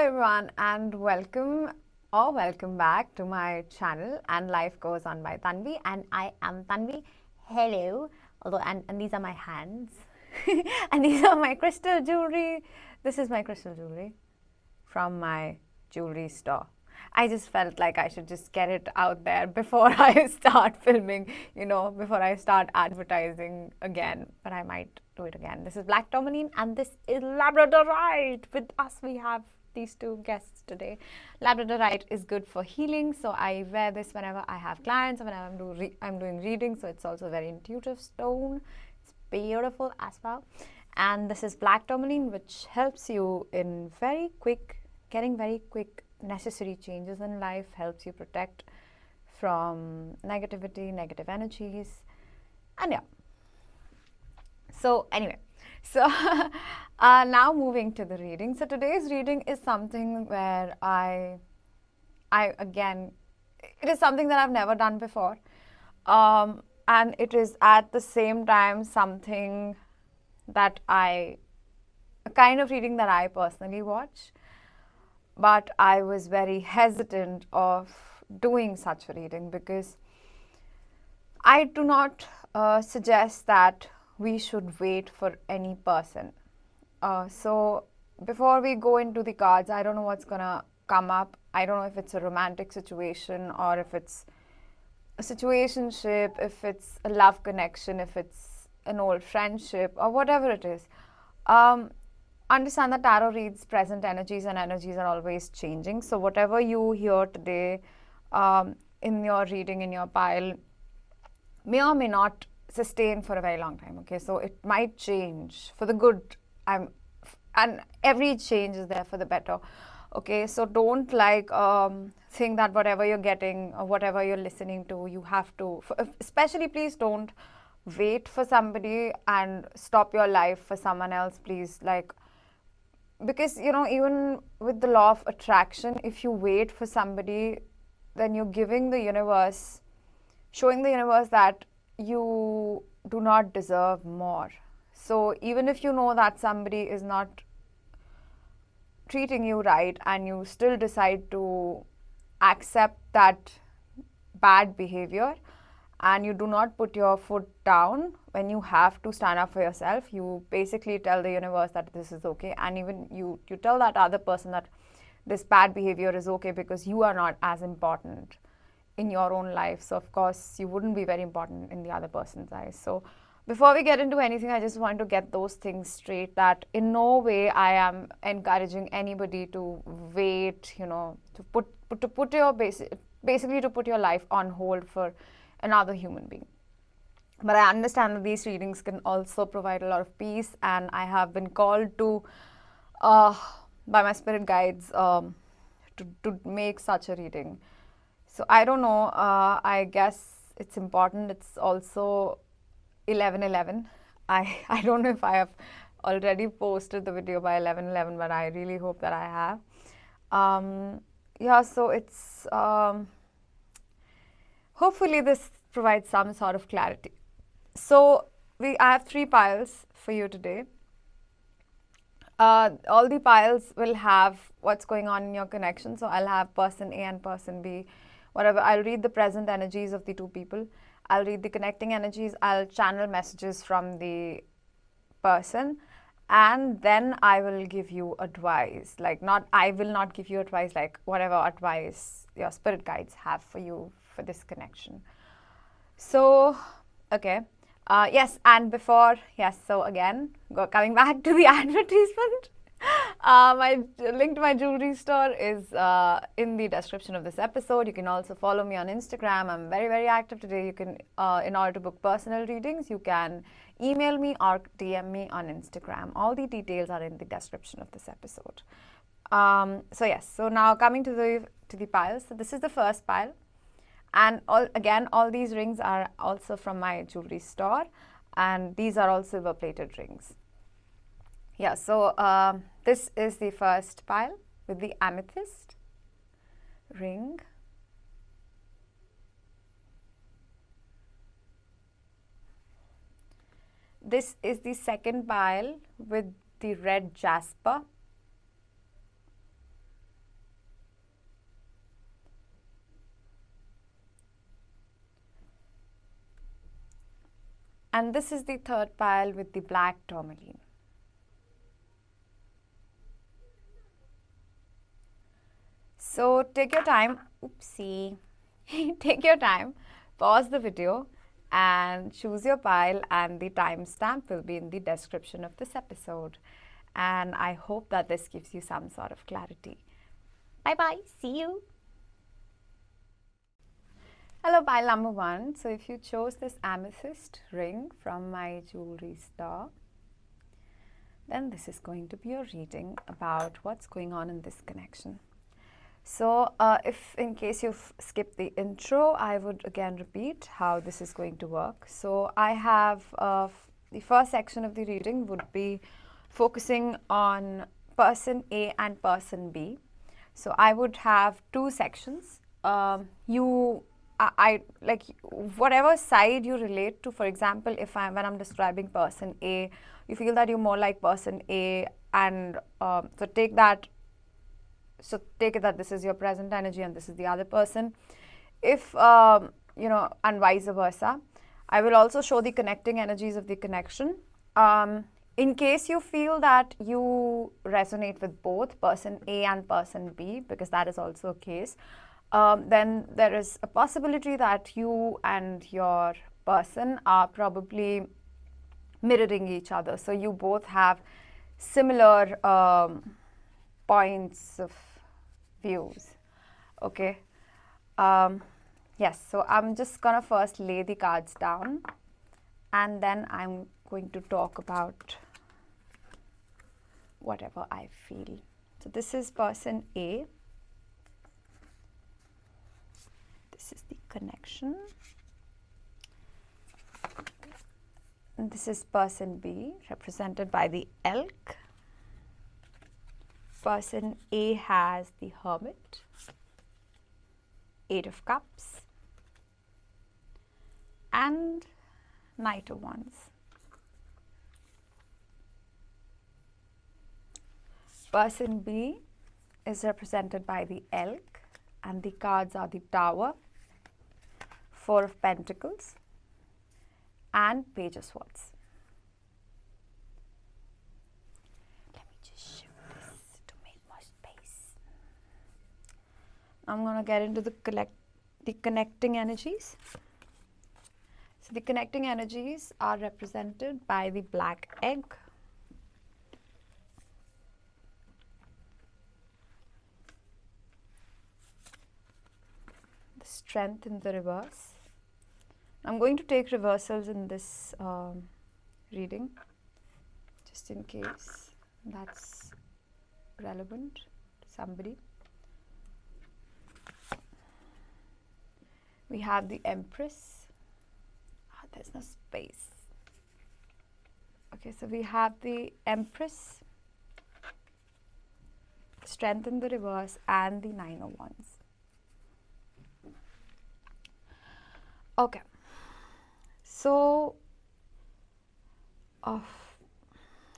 everyone, and welcome back to my channel. And life goes on by Tanvi, and I am Tanvi. Hello. Although, and these are my hands, and these are my crystal jewelry. This is my crystal jewelry from my jewelry store. I just felt like I should just get it out there before I start filming, before I start advertising again. But I might do it again. This is Black Tourmaline, and this is Labradorite. With us, we have these two guests today. Labradorite is good for healing, so I wear this whenever I have clients or whenever I'm doing readings. So it's also a very intuitive stone. It's beautiful as well. And this is Black Tourmaline, which helps you in getting very quick necessary changes in life, helps you protect from negativity, negative energies, and yeah. So anyway, now moving to the reading. So today's reading is something where I again, it is something that I've never done before, and it is at the same time something that a kind of reading that I personally watch. But I was very hesitant of doing such a reading because I do not suggest that we should wait for any person. So before we go into the cards, I don't know what's gonna come up. I don't know if it's a romantic situation or if it's a situationship, if it's a love connection, if it's an old friendship or whatever it is. Understand that tarot reads present energies, and energies are always changing. So whatever you hear today in your reading, in your pile, may or may not sustain for a very long time. Okay, so it might change for the good. And every change is there for the better. Okay, so don't think that whatever you're getting or whatever you're listening to, you have to. Especially, please don't wait for somebody and stop your life for someone else. Please, because even with the law of attraction, if you wait for somebody, then you're showing the universe that you do not deserve more. So even if you know that somebody is not treating you right and you still decide to accept that bad behavior, and you do not put your foot down when you have to stand up for yourself, you basically tell the universe that this is okay, and even you tell that other person that this bad behavior is okay because you are not as important in your own life. So of course you wouldn't be very important in the other person's eyes. So before we get into anything, I just want to get those things straight, that in no way I am encouraging anybody to wait, to put your life on hold for another human being. But I understand that these readings can also provide a lot of peace, and I have been called to by my spirit guides to make such a reading. So I don't know, I guess it's important. It's also 11/11. I don't know if I have already posted the video by 11/11, but I really hope that I have. Yeah, so it's hopefully this provides some sort of clarity. So I have 3 piles for you today. All the piles will have what's going on in your connection. So I'll have person A and person B, whatever. I'll read the present energies of the 2 people. I'll read the connecting energies. I'll channel messages from the person. And then I will give you advice. I will not give you advice, whatever advice your spirit guides have for you for this connection. So, okay. So again, coming back to the advertisement, my link to my jewelry store is in the description of this episode. You can also follow me on Instagram. I'm very, very active today. You can, in order to book personal readings, you can email me or DM me on Instagram. All the details are in the description of this episode. So now coming to the piles. So this is the first pile. And all these rings are also from my jewelry store, and these are all silver plated rings. Yeah, so this is the first pile with the amethyst ring. This is the second pile with the red jasper. And this is the third pile with the black tourmaline. So take your time, oopsie, take your time, pause the video and choose your pile, and the timestamp will be in the description of this episode. And I hope that this gives you some sort of clarity. Bye bye, see you. Hello, pile number 1. So if you chose this amethyst ring from my jewelry store, then this is going to be a reading about what's going on in this connection. So if in case you've skipped the intro, I would again repeat how this is going to work. So I have the first section of the reading would be focusing on person A and person B. So I would have two sections. I like whatever side you relate to. For example, when I'm describing person A, you feel that you're more like person A, and so take it that this is your present energy and this is the other person. If and vice versa. I will also show the connecting energies of the connection. In case you feel that you resonate with both person A and person B, because that is also a case, then there is a possibility that you and your person are probably mirroring each other. So you both have similar points of views. Okay. Yes, so I'm just gonna first lay the cards down, and then I'm going to talk about whatever I feel. So this is person A. This is the connection. And this is person B, represented by the elk. Person A has the Hermit, 8 of Cups, and Knight of Wands. Person B is represented by the elk, and the cards are the Tower, 4 of Pentacles, and Page of Swords. Let me just shift this to make more space. I'm going to get into the connecting energies. So the connecting energies are represented by the black egg, the strength in the reverse. I'm going to take reversals in this reading, just in case that's relevant to somebody. We have the Empress. There's no space. Okay, so we have the Empress, strength in the reverse, and the 9 of Wands. Okay. So,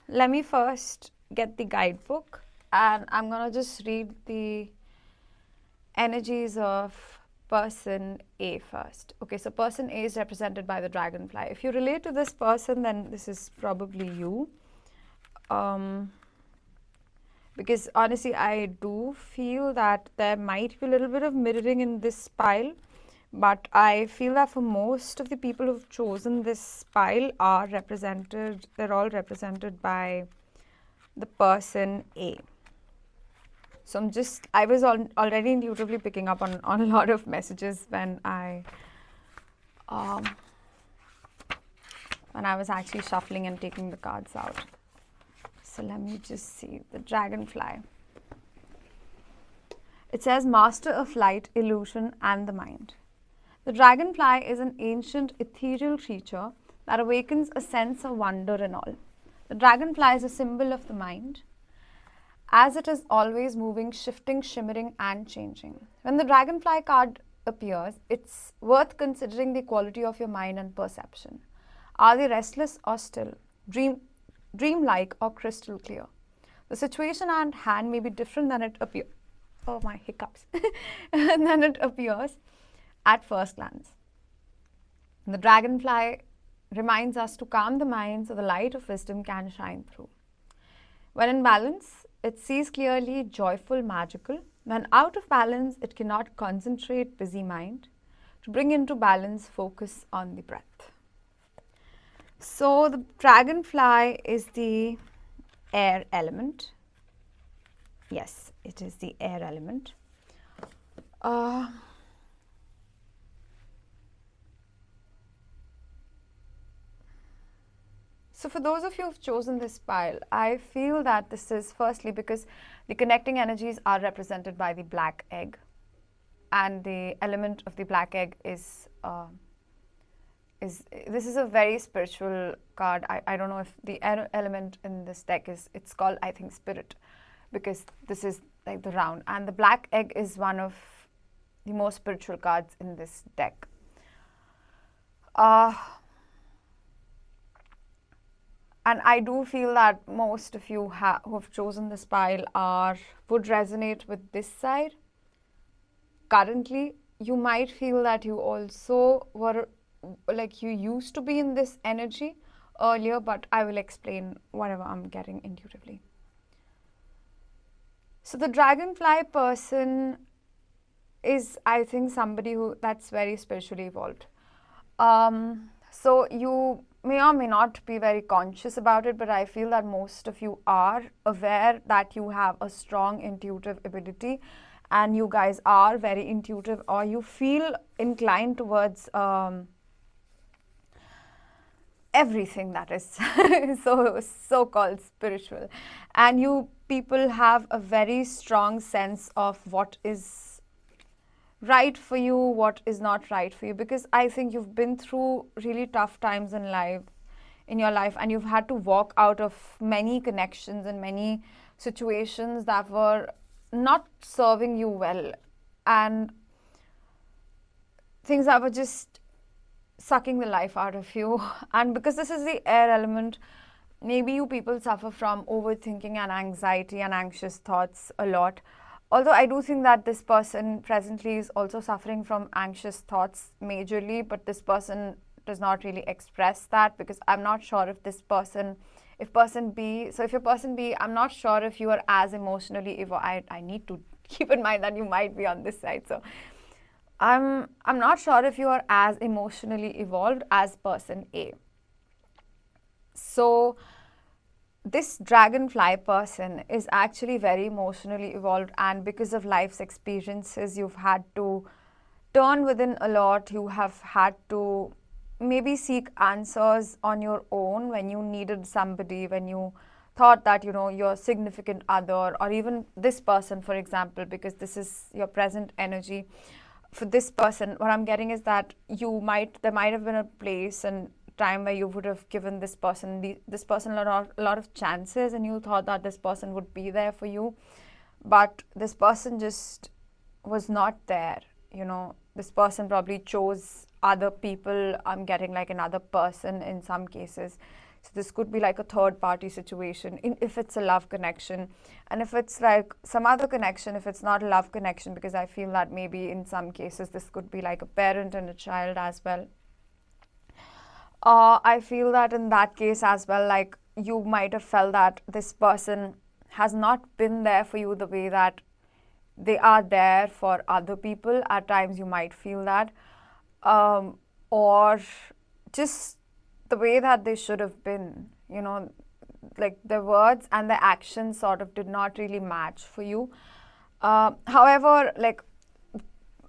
let me first get the guidebook, and I'm gonna just read the energies of person A first. Okay, so person A is represented by the dragonfly. If you relate to this person, then this is probably you. Because honestly, I do feel that there might be a little bit of mirroring in this pile. But I feel that for most of the people who've chosen this pile are represented, they're all represented by the person A. So I was already intuitively picking up on a lot of messages when I was actually shuffling and taking the cards out. So let me just see, the dragonfly. It says master of light, illusion, and the mind. The dragonfly is an ancient ethereal creature that awakens a sense of wonder in all. The dragonfly is a symbol of the mind, as it is always moving, shifting, shimmering, and changing. When the dragonfly card appears, it's worth considering the quality of your mind and perception. Are they restless or still, dreamlike or crystal clear? The situation at hand may be different than it appears. Oh, my hiccups. Than it appears at first glance. The dragonfly reminds us to calm the mind so the light of wisdom can shine through. When in balance, it sees clearly, joyful, magical. When out of balance, it cannot concentrate, busy mind. To bring into balance, focus on the breath. So the dragonfly is the air element. Yes, it is the air element. So for those of you who've chosen this pile, I feel that this is firstly because the connecting energies are represented by the black egg, and the element of the black egg is this is a very spiritual card. I don't know if the element in this deck it's called, I think, spirit, because this is like the round, and the black egg is one of the most spiritual cards in this deck. And I do feel that most of you who have chosen this pile would resonate with this side. Currently, you might feel that you also were, like, you used to be in this energy earlier, but I will explain whatever I'm getting intuitively. So the dragonfly person is, I think, somebody that's very spiritually evolved. So you may or may not be very conscious about it, but I feel that most of you are aware that you have a strong intuitive ability, and you guys are very intuitive, or you feel inclined towards everything that is so-called spiritual. And you people have a very strong sense of what is right for you, what is not right for you, because I think you've been through really tough times in your life, and you've had to walk out of many connections and many situations that were not serving you well, and things that were just sucking the life out of you. And because this is the air element, maybe you people suffer from overthinking and anxiety and anxious thoughts a lot. Although I do think that this person presently is also suffering from anxious thoughts majorly, but this person does not really express that, because I'm not sure if if you're person B, I'm not sure if you are as emotionally evolved. I need to keep in mind that you might be on this side. So I'm not sure if you are as emotionally evolved as person A. So this dragonfly person is actually very emotionally evolved, and because of life's experiences, you've had to turn within a lot. You have had to maybe seek answers on your own when you needed somebody, when you thought that, your significant other, or even this person, for example, because this is your present energy. For this person, what I'm getting is that there might have been a place and time where you would have given this person a lot of chances, and you thought that this person would be there for you, but this person just was not there. This person probably chose other people. I'm getting like another person in some cases. So this could be like a third party situation if it's a love connection, and if it's like some other connection, if it's not a love connection, because I feel that maybe in some cases this could be like a parent and a child as well. I feel that in that case as well, like, you might have felt that this person has not been there for you the way that they are there for other people. At times you might feel that, or just the way that they should have been, like their words and their actions sort of did not really match for you. However, like,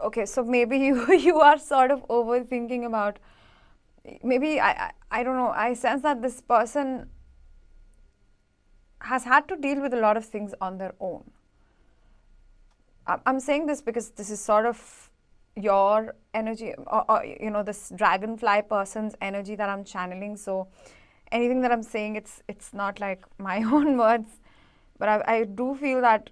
okay, so maybe you are sort of overthinking about, maybe I don't know, I sense that this person has had to deal with a lot of things on their own. I'm saying this because this is sort of your energy, or this dragonfly person's energy that I'm channeling. So anything that I'm saying, it's not like my own words, but I do feel that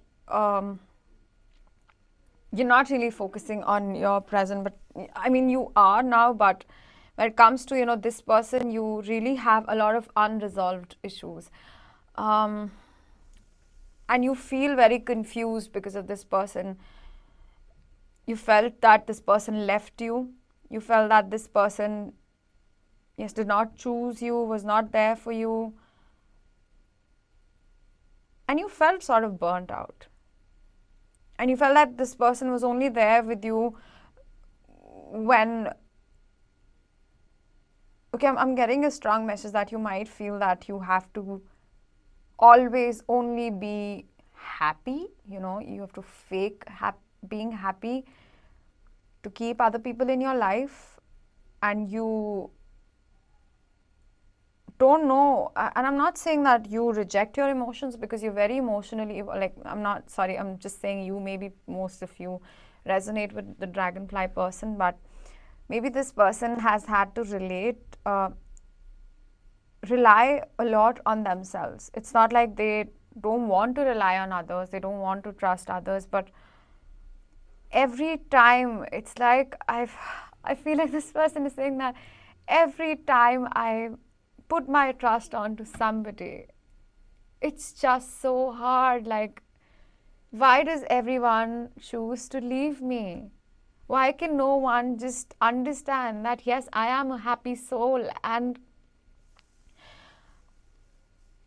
you're not really focusing on your present, but I mean you are now, but when it comes to this person, you really have a lot of unresolved issues, and you feel very confused because of this person. You felt that this person left you. You felt that this person, yes, did not choose you, was not there for you, and you felt sort of burnt out. And you felt that this person was only there with you when, okay, I'm getting a strong message that you might feel that you have to always only be happy, you have to fake being happy to keep other people in your life, and you don't know. And I'm not saying that you reject your emotions, because you're very emotionally, like, I'm just saying you, maybe most of you resonate with the dragonfly person, but maybe this person has had to rely a lot on themselves. It's not like they don't want to rely on others, they don't want to trust others, but every time it's like I feel like this person is saying that every time I put my trust onto somebody, it's just so hard. Like, why does everyone choose to leave me? Why can no one just understand that, yes, I am a happy soul,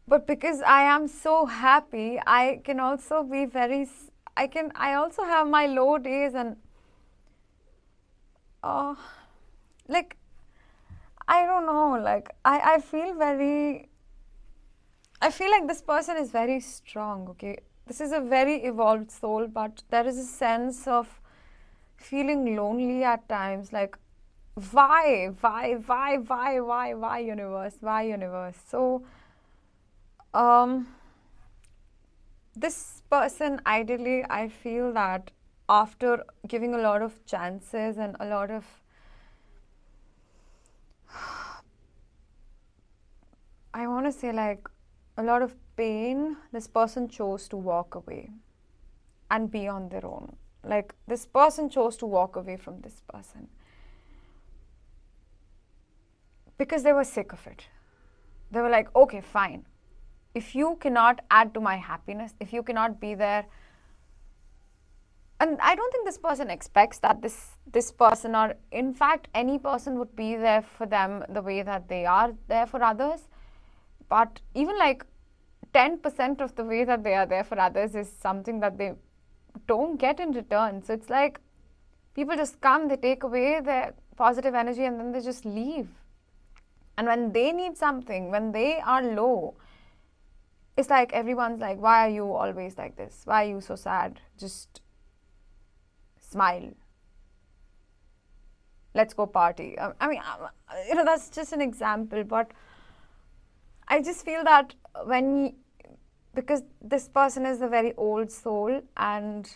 but because I am so happy, I can also be I also have my low days, and like, I don't know, like, I feel like this person is very strong, okay? This is a very evolved soul, but there is a sense of feeling lonely at times. Like, why, universe? Why, universe? So, this person, ideally, I feel that after giving a lot of chances and a lot of, I want to say, like, a lot of pain, this person chose to walk away and be on their own. Like, this person chose to walk away from this person because they were sick of it. They were like, okay, fine. If you cannot add to my happiness, if you cannot be there, and I don't think this person expects that this person, or in fact any person, would be there for them the way that they are there for others. But even like 10% of the way that they are there for others is something that they don't get in return. So it's like people just come, they take away their positive energy, and then they just leave. And when they need something, when they are low, it's like everyone's like, why are you always like this? Why are you so sad? Just smile. Let's go party. I mean, that's just an example, but I just feel that because this person is a very old soul and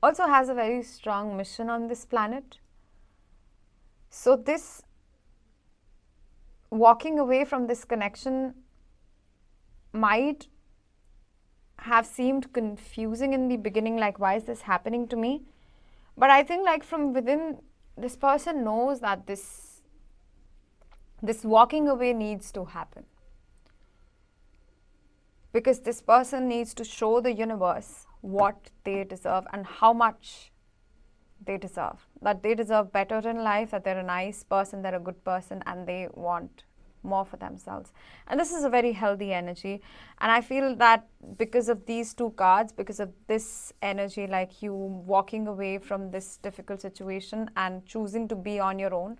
also has a very strong mission on this planet. So this walking away from this connection might have seemed confusing in the beginning, like, why is this happening to me? But I think, like, from within, this person knows that this walking away needs to happen, because this person needs to show the universe what they deserve and how much they deserve. That they deserve better in life, that they're a nice person, they're a good person, and they want more for themselves. And this is a very healthy energy. And I feel that because of these two cards, because of this energy, like you walking away from this difficult situation and choosing to be on your own,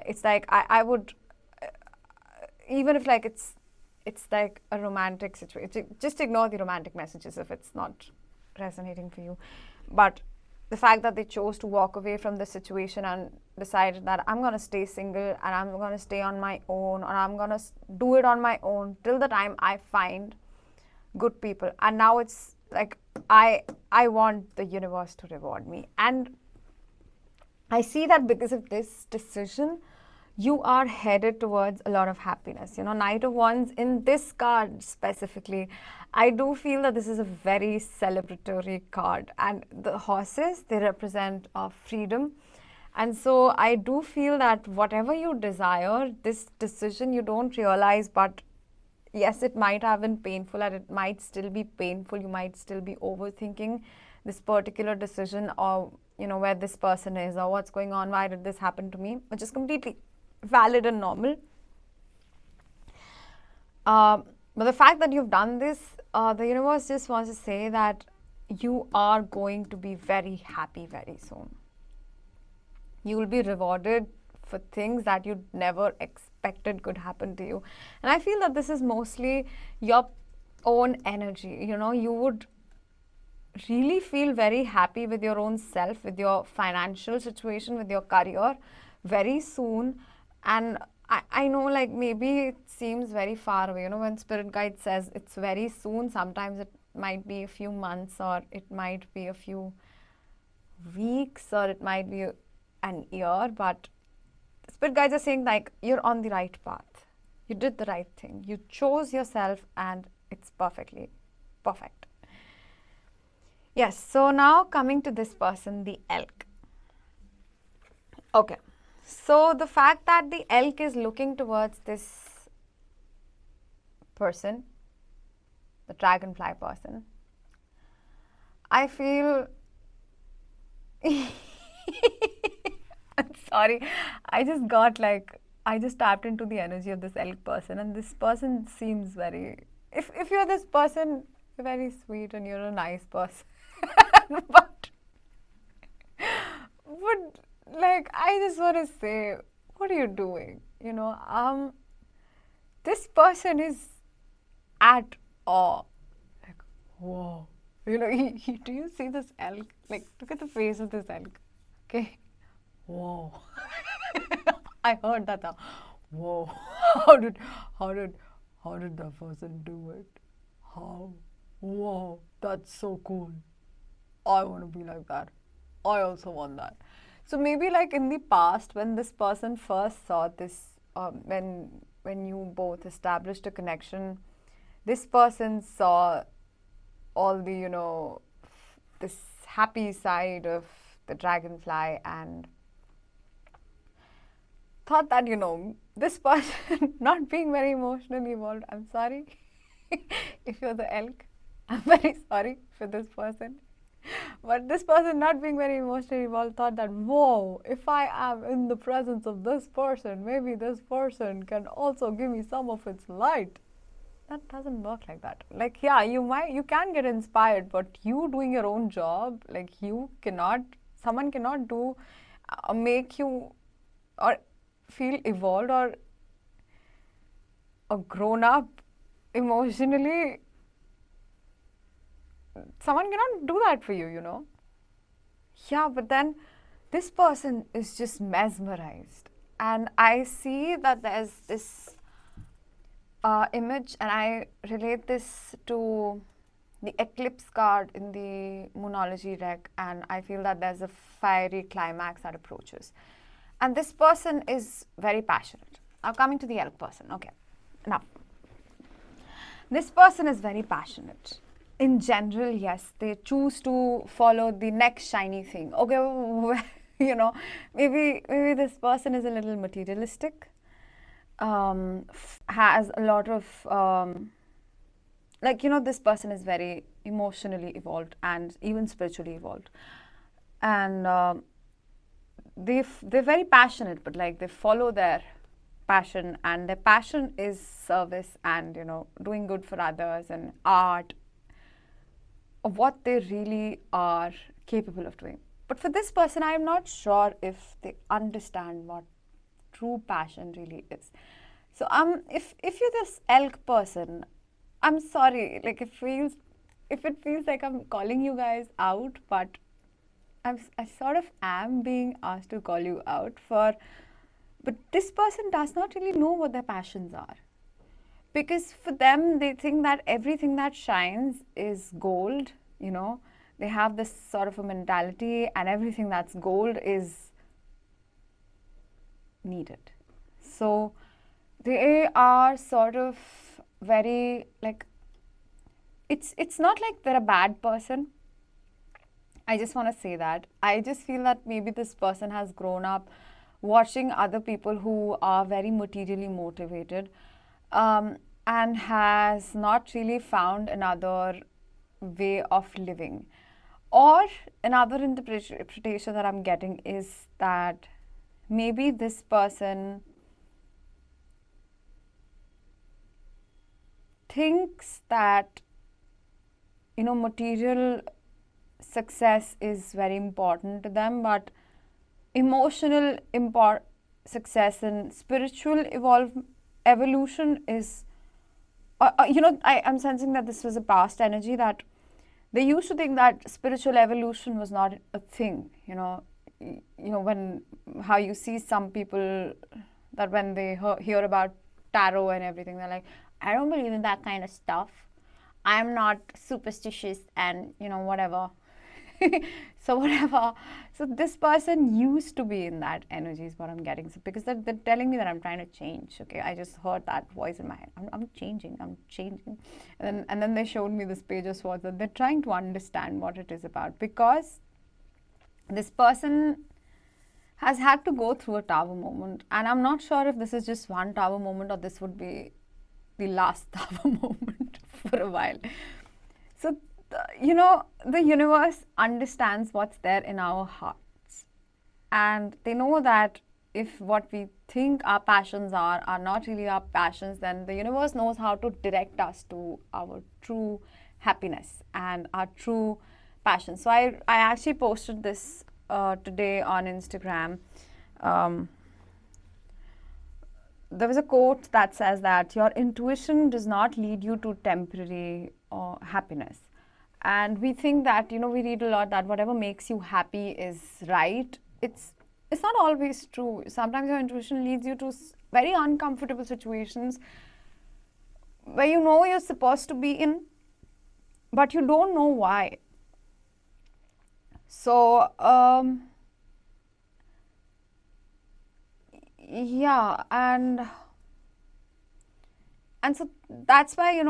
it's like I would, even if like it's like a romantic situation, just ignore the romantic messages if it's not resonating for you. But the fact that they chose to walk away from the situation and decided that I'm going to stay single and I'm going to stay on my own, or I'm going to do it on my own till the time I find good people. And now it's like I want the universe to reward me. And I see that because of this decision, you are headed towards a lot of happiness. Knight of Wands in this card specifically, I do feel that this is a very celebratory card. And the horses, they represent freedom. And so I do feel that whatever you desire, this decision you don't realize, but yes, it might have been painful and it might still be painful. You might still be overthinking this particular decision, or where this person is, or what's going on, why did this happen to me, which is completely valid and normal. But the fact that you've done this, the universe just wants to say that you are going to be very happy very soon. You will be rewarded for things that you never expected could happen to you. And I feel that this is mostly your own energy. You would really feel very happy with your own self, with your financial situation, with your career very soon. And I know, like, maybe it seems very far away. When Spirit Guide says it's very soon, sometimes it might be a few months, or it might be a few weeks, or it might be an year. But Spirit Guides are saying, like, you're on the right path. You did the right thing. You chose yourself, and it's perfectly perfect. Yes, so now coming to this person, the elk. Okay, so the fact that the elk is looking towards this person, the dragonfly person, I feel... I'm sorry, I just tapped into the energy of this elk person, and this person seems very... If you're this person, you're very sweet and you're a nice person. but like, I just want to say, what are you doing? This person is at awe. Like, whoa. Do you see this elk? Like, look at the face of this elk. Okay. Whoa. I heard that. Whoa. How did that person do it? How? Whoa. That's so cool. I want to be like that. I also want that. So maybe, like, in the past, when this person first saw this, when you both established a connection, this person saw all the, this happy side of the dragonfly, and thought that, this person not being very emotionally involved. I'm sorry if you're the elk. I'm very sorry for this person. But this person not being very emotionally involved thought that, whoa, if I am in the presence of this person, maybe this person can also give me some of its light. That doesn't work like that. Like, yeah, you can get inspired, but you doing your own job, like, someone cannot do, make you, or feel evolved or grown up emotionally. Someone cannot do that for you, Yeah, but then this person is just mesmerized. And I see that there's this image, and I relate this to the eclipse card in the Moonology deck, and I feel that there's a fiery climax that approaches. And this person is very passionate. Now, coming to the elk person, okay. Now, this person is very passionate. In general, yes, they choose to follow the next shiny thing. Okay, maybe this person is a little materialistic, has a lot of, this person is very emotionally evolved and even spiritually evolved. And they're very passionate, but, like, they follow their passion, and their passion is service and, doing good for others and art, of what they really are capable of doing. But for this person, I'm not sure if they understand what true passion really is. So if you're this elk person, I'm sorry, like, if it feels like I'm calling you guys out, but I sort of am being asked to call you out but this person does not really know what their passions are. Because for them, they think that everything that shines is gold, They have this sort of a mentality, and everything that's gold is needed. So they are sort of very, like, it's not like they're a bad person. I just want to say that. I just feel that maybe this person has grown up watching other people who are very materially motivated, and has not really found another way of living. Or another interpretation that I'm getting is that maybe this person thinks that, material success is very important to them, but emotional success and spiritual evolution is, I'm sensing that this was a past energy, that they used to think that spiritual evolution was not a thing. When how you see some people that when they hear about tarot and everything, they're like, I don't believe in that kind of stuff. I'm not superstitious and whatever. So whatever. So this person used to be in that energy is what I'm getting. So because they're telling me that I'm trying to change. Okay, I just heard that voice in my head. I'm changing. And then they showed me this page of swords, that they're trying to understand what it is about, because this person has had to go through a tower moment, and I'm not sure if this is just one tower moment or this would be the last tower moment for a while. So the universe understands what's there in our hearts, and they know that if what we think our passions are not really our passions, then the universe knows how to direct us to our true happiness and our true passion. So I actually posted this today on Instagram. There was a quote that says that your intuition does not lead you to temporary happiness. And we think that, we read a lot that whatever makes you happy is right. It's not always true. Sometimes your intuition leads you to very uncomfortable situations where you're supposed to be in, but you don't know why. So, yeah, and so that's why,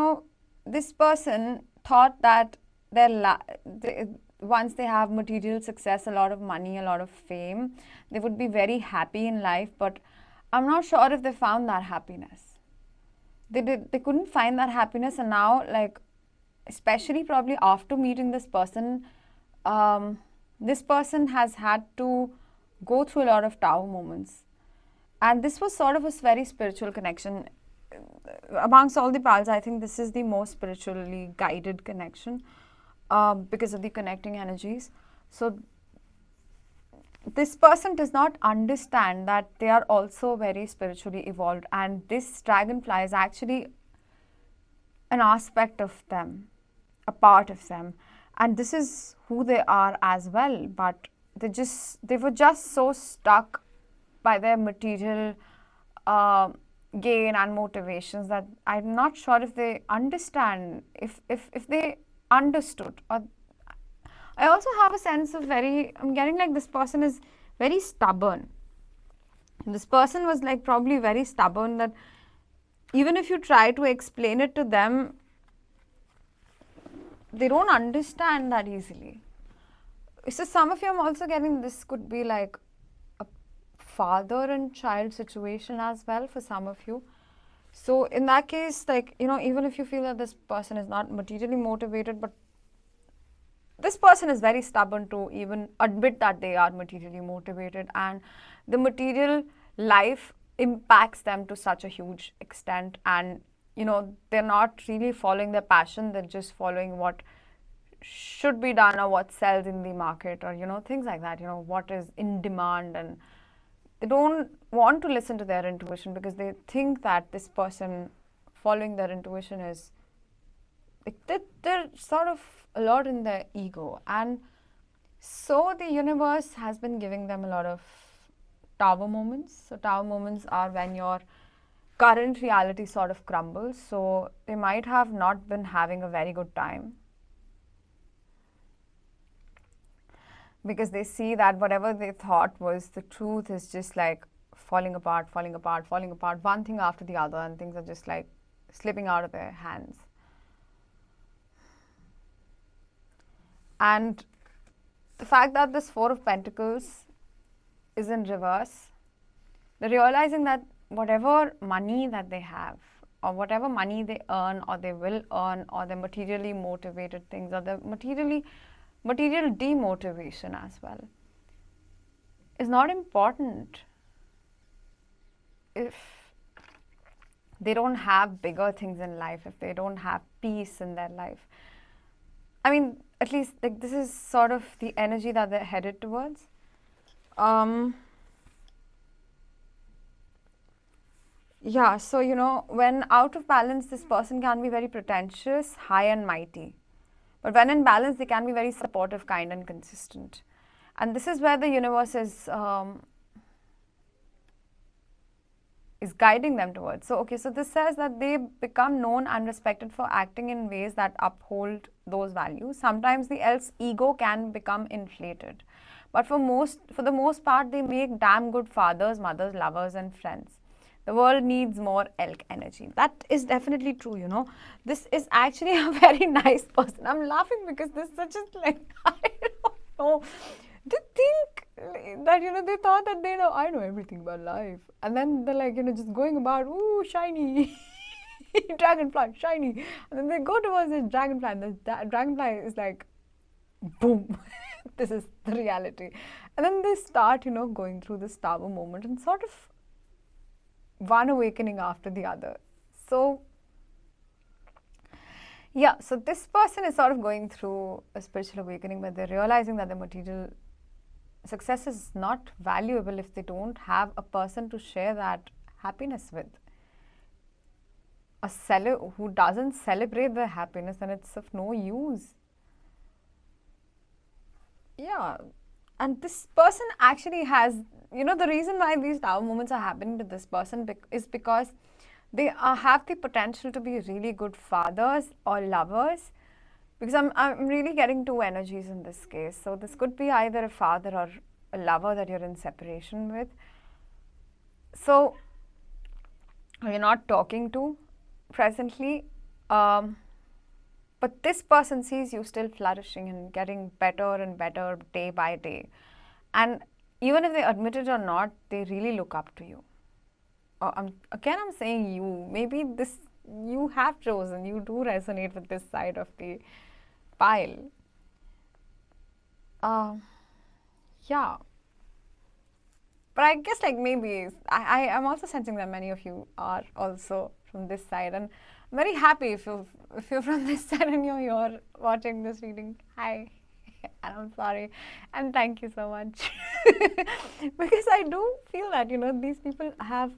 this person thought that once they have material success, a lot of money, a lot of fame, they would be very happy in life. But I'm not sure if they found that happiness. They couldn't find that happiness, and now, like, especially probably after meeting this person has had to go through a lot of tower moments. And this was sort of a very spiritual connection. Amongst all the pals, I think this is the most spiritually guided connection because of the connecting energies. So this person does not understand that they are also very spiritually evolved, and this dragonfly is actually an aspect of them, a part of them, and this is who they are as well. But they were just so stuck by their material gain and motivations that I'm not sure if they understand, if they understood. Or I also have a sense of I'm getting like this person is very stubborn. This person was like probably very stubborn, that even if you try to explain it to them, they don't understand that easily. So some of you, I'm also getting this could be like a father and child situation as well for some of you. So in that case, like, even if you feel that this person is not materially motivated, but this person is very stubborn to even admit that they are materially motivated, and the material life impacts them to such a huge extent, and they're not really following their passion, they're just following what should be done or what sells in the market, or things like that, what is in demand. And they don't want to listen to their intuition because they think that this person following their intuition is they're sort of a lot in their ego. And so the universe has been giving them a lot of tower moments. So tower moments are when your current reality sort of crumbles. So they might have not been having a very good time because they see that whatever they thought was the truth is just like falling apart, one thing after the other, and things are just like slipping out of their hands. And the fact that this Four of Pentacles is in reverse, they're realizing that whatever money that they have, or whatever money they earn, or they will earn, or the materially motivated things, or the material demotivation as well, is not important if they don't have bigger things in life, if they don't have peace in their life. I mean, at least like this is sort of the energy that they're headed towards. Yeah, so when out of balance, this person can be very pretentious, high and mighty. But when in balance, they can be very supportive, kind, and consistent. And this is where the universe is guiding them towards. So, okay, so this says that they become known and respected for acting in ways that uphold those values. Sometimes the elf's ego can become inflated. But for the most part, they make damn good fathers, mothers, lovers, and friends. The world needs more elk energy. That is definitely true. This is actually a very nice person. I'm laughing because this is such a, like, I don't know. They think that, they thought that I know everything about life. And then they're like, just going about, ooh, shiny. Dragonfly, shiny. And then they go towards this dragonfly, and the dragonfly is like, boom. This is the reality. And then they start, going through this tower moment and sort of one awakening after the other. So, yeah, so this person is sort of going through a spiritual awakening where they're realizing that the material success is not valuable if they don't have a person to share that happiness with. Who doesn't celebrate their happiness, then it's of no use. Yeah, and this person actually has, the reason why these tower moments are happening to this person is because they have the potential to be really good fathers or lovers. Because I'm really getting two energies in this case. So this could be either a father or a lover that you're in separation with. So you're not talking to presently. But this person sees you still flourishing and getting better and better day by day. And even if they admit it or not, they really look up to you. I'm saying you. Maybe you have chosen, you do resonate with this side of the pile. Yeah. But I guess maybe I am also sensing that many of you are also from this side, and I'm very happy if you're from this side and you're watching this reading. Hi, and I'm sorry, and thank you so much. Because I do feel that these people have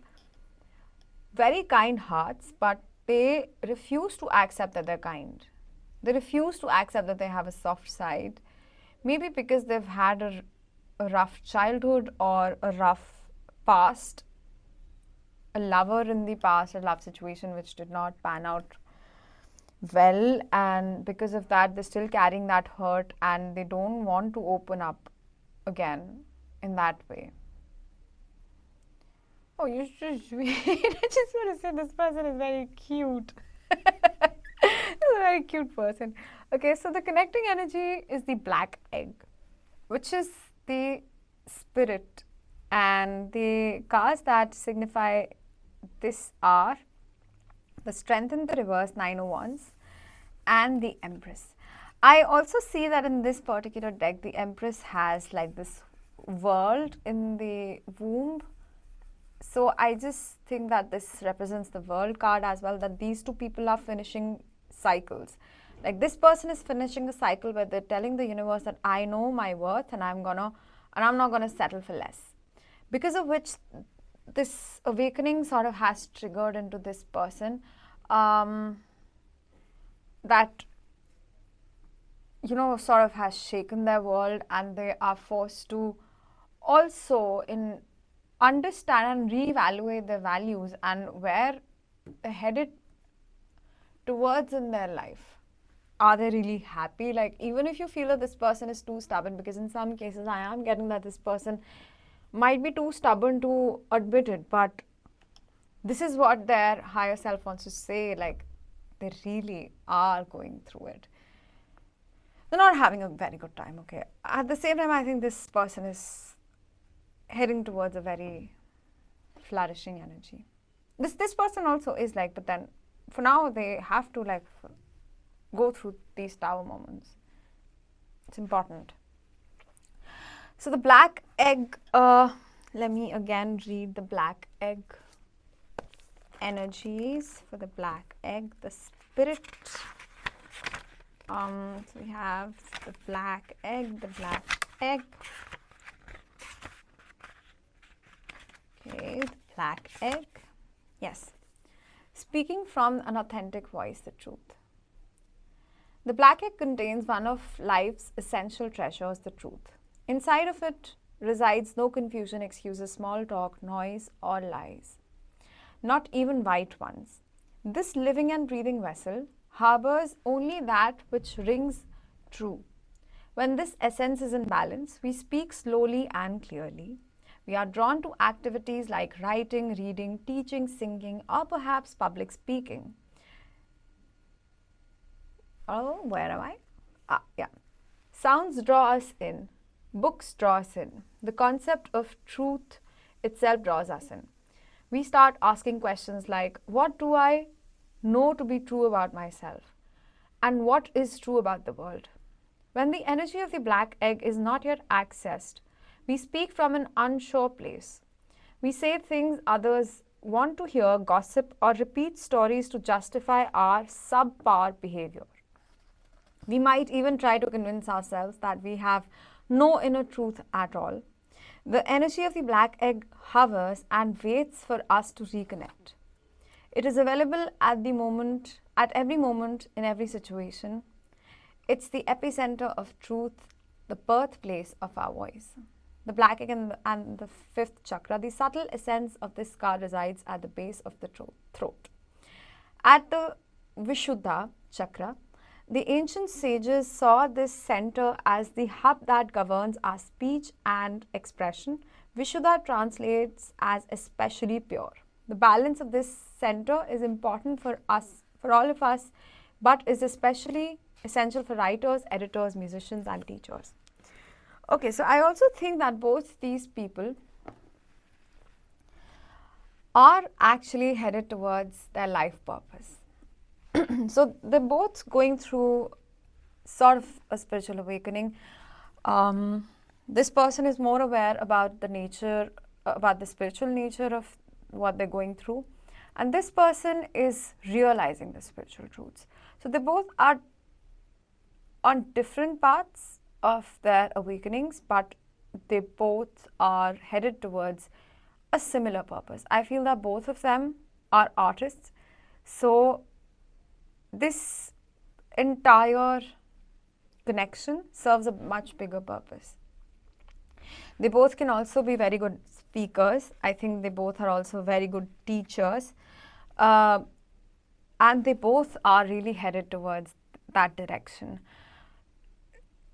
very kind hearts, but they refuse to accept that they're kind. They refuse to accept that they have a soft side. Maybe because they've had a rough childhood or a rough past, a lover in the past, a love situation which did not pan out well, and because of that they're still carrying that hurt and they don't want to open up again in that way. Oh, you should wait. I just want to say this person is very cute. He's a very cute person. Okay, so the connecting energy is the black egg, which is the spirit, and the cards that signify this are the Strength in the Reverse, 9 of Wands, and the Empress. I also see that in this particular deck, the Empress has like this world in the womb. So I just think that this represents the world card as well, that these two people are finishing cycles. Like this person is finishing a cycle where they're telling the universe that I know my worth and I'm not gonna settle for less. Because of which this awakening sort of has triggered into this person that sort of has shaken their world, and they are forced to also understand and reevaluate their values and where they're headed towards in their life. Are they really happy? Like, even if you feel that this person is too stubborn, because in some cases I am getting that this person might be too stubborn to admit it, but this is what their higher self wants to say, like they really are going through it. They're not having a very good time, okay? At the same time, I think this person is heading towards a very flourishing energy. This person also is like, but then for now they have to like go through these tower moments. It's important. So the black egg, let me again read the black egg. energies for the black egg, the spirit. So we have the black egg, Okay, the black egg. Yes. Speaking from an authentic voice, the truth. The black egg contains one of life's essential treasures, the truth. Inside of it resides no confusion, excuses, small talk, noise, or lies. Not even white ones. This living and breathing vessel harbors only that which rings true. When this essence is in balance, we speak slowly and clearly. We are drawn to activities like writing, reading, teaching, singing, or perhaps public speaking. Oh, where am I? Yeah. Sounds draw us in. Books draw us in. The concept of truth itself draws us in. We start asking questions like, what do I know to be true about myself? And what is true about the world? When the energy of the black egg is not yet accessed, we speak from an unsure place. We say things others want to hear, gossip, or repeat stories to justify our subpar behavior. We might even try to convince ourselves that we have no inner truth at all. The energy of the black egg hovers and waits for us to reconnect. It is available at every moment, in every situation. It's the epicenter of truth, the birthplace of our voice. The black egg and the fifth chakra, the subtle essence of this card resides at the base of the throat. At the Vishuddha chakra, the ancient sages saw this center as the hub that governs our speech and expression. Vishuddha translates as especially pure. The balance of this center is important for us, for all of us, but is especially essential for writers, editors, musicians, and teachers. Okay, so I also think that both these people are actually headed towards their life purpose. So they're both going through sort of a spiritual awakening. This person is more aware about the spiritual nature of what they're going through. And this person is realizing the spiritual truths. So they both are on different paths of their awakenings, but they both are headed towards a similar purpose. I feel that both of them are artists. So this entire connection serves a much bigger purpose. They both can also be very good speakers. I think they both are also very good teachers. And they both are really headed towards that direction.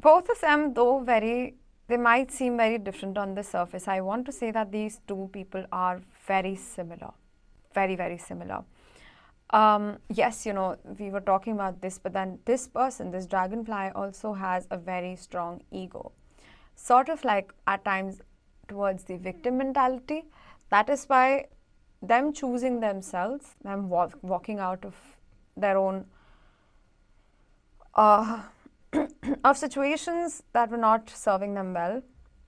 Both of them, though, they might seem very different on the surface. I want to say that these two people are very similar. Very, very similar. Yes, we were talking about this, but then this person, this dragonfly, also has a very strong ego. Sort of like at times towards the victim mentality. That is why them choosing themselves, them walking out of their own of situations that were not serving them well,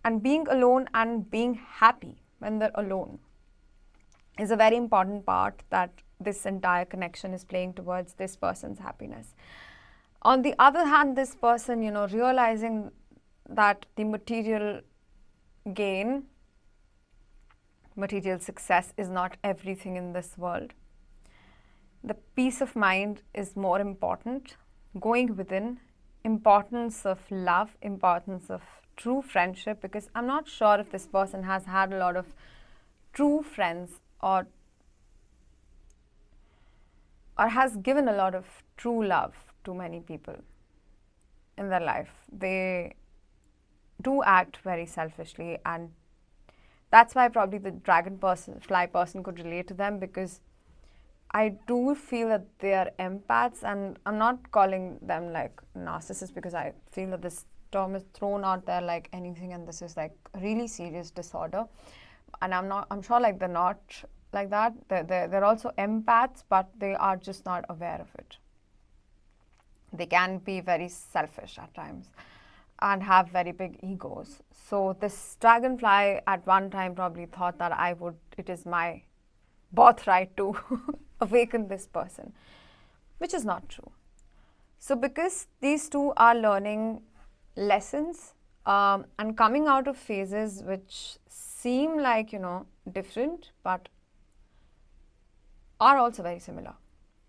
and being alone and being happy when they're alone is a very important part that this entire connection is playing towards this person's happiness. On the other hand, this person, realizing that the material gain, material success is not everything in this world. The peace of mind is more important. Going within, importance of love, importance of true friendship, because I'm not sure if this person has had a lot of true friends or has given a lot of true love to many people in their life. They do act very selfishly, and that's why probably the dragonfly person could relate to them, because I do feel that they are empaths, and I'm not calling them like narcissists, because I feel that this term is thrown out there like anything, and this is like a really serious disorder. And I'm sure like they're not like that. They're also empaths, but they are just not aware of it. They can be very selfish at times and have very big egos. So this dragonfly at one time probably thought that it is my birthright to awaken this person, which is not true. So because these two are learning lessons and coming out of phases which seem like, different, but are also very similar.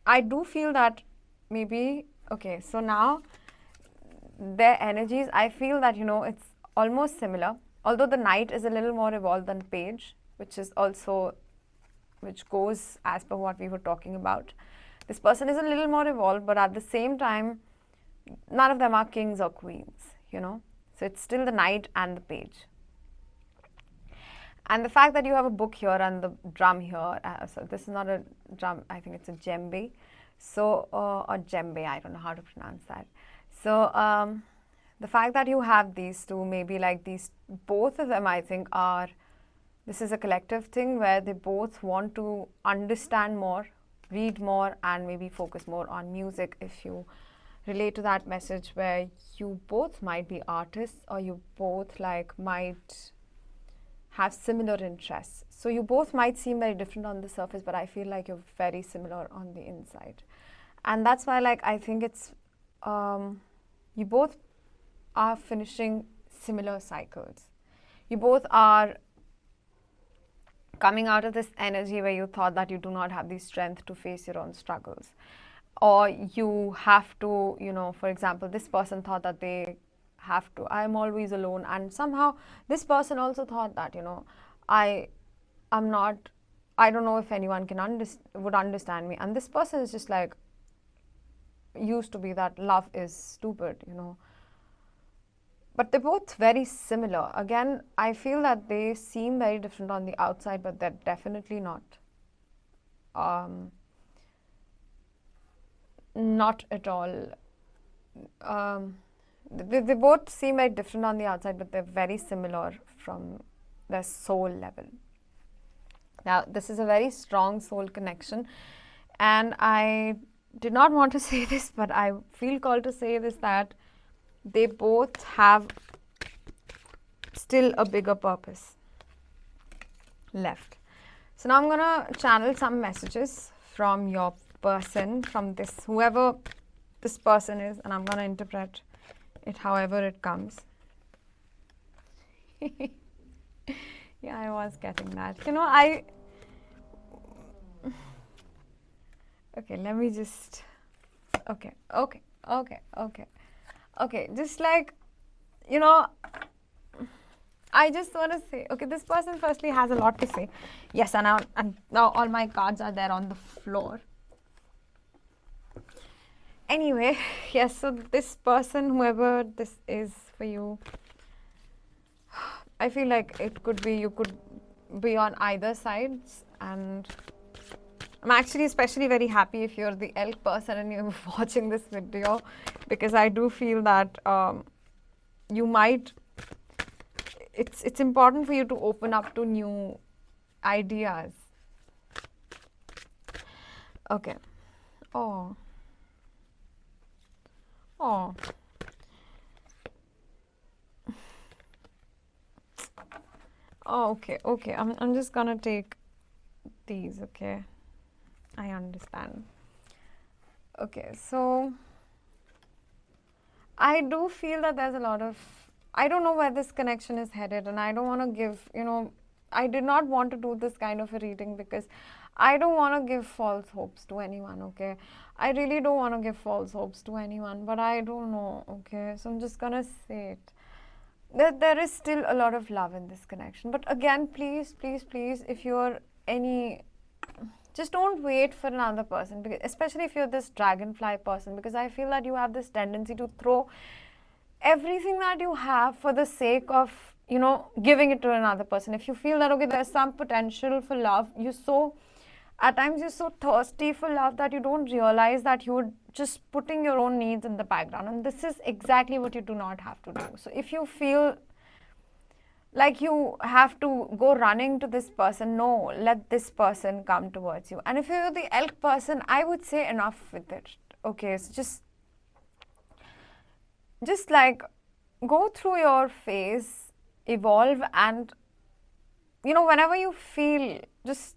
I do feel that maybe, okay, so now their energies, I feel that, it's almost similar. Although the knight is a little more evolved than page, which goes as per what we were talking about. This person is a little more evolved, but at the same time, none of them are kings or queens, So it's still the knight and the page. And the fact that you have a book here and the drum here, so this is not a drum, I think it's a djembe. So, or djembe, I don't know how to pronounce that. So, the fact that you have these two, maybe like these, both of them, I think this is a collective thing where they both want to understand more, read more, and maybe focus more on music. If you relate to that message, where you both might be artists, or you both might have similar interests. So you both might seem very different on the surface, but I feel like you're very similar on the inside. And that's why I think it's, you both are finishing similar cycles. You both are coming out of this energy where you thought that you do not have the strength to face your own struggles. Or you have to, for example, this person thought that they have to, I'm always alone. And somehow this person also thought that, I don't know if anyone would understand me. And this person is just used to be that love is stupid, But they're both very similar. Again, I feel that they seem very different on the outside, but they're definitely not. Not at all. They both seem very different on the outside, but they're very similar from their soul level. Now, this is a very strong soul connection, and I did not want to say this, but I feel called to say this, that they both have still a bigger purpose left. So now I'm going to channel some messages from your person, from whoever this person is, and I'm going to interpret it however it comes. Yeah, I was getting that. Okay, let me just, okay, just I just want to say, okay, this person firstly has a lot to say. Yes, and now all my cards are there on the floor. Anyway, yes, so this person, whoever this is for you, I feel like it could be, you could be on either sides, and I'm actually especially very happy if you're the elk person and you're watching this video, because I do feel that you might, it's important for you to open up to new ideas. Okay. Oh, okay. I'm just gonna take these, okay? I understand. Okay, so I do feel that there's a lot of, I don't know where this connection is headed, and I don't want to give, I did not want to do this kind of a reading because I don't want to give false hopes to anyone, okay? I really don't want to give false hopes to anyone, but I don't know, okay? So I'm just gonna say it. There is still a lot of love in this connection. But again, please, if you're just don't wait for another person, because, especially if you're this dragonfly person, because I feel that you have this tendency to throw everything that you have for the sake of, giving it to another person. If you feel that, okay, there's some potential for love, at times you're so thirsty for love that you don't realize that you're just putting your own needs in the background. And this is exactly what you do not have to do. So if you feel like you have to go running to this person, no, let this person come towards you. And if you're the elk person, I would say enough with it. Okay, so just go through your phase, evolve, and whenever you feel, just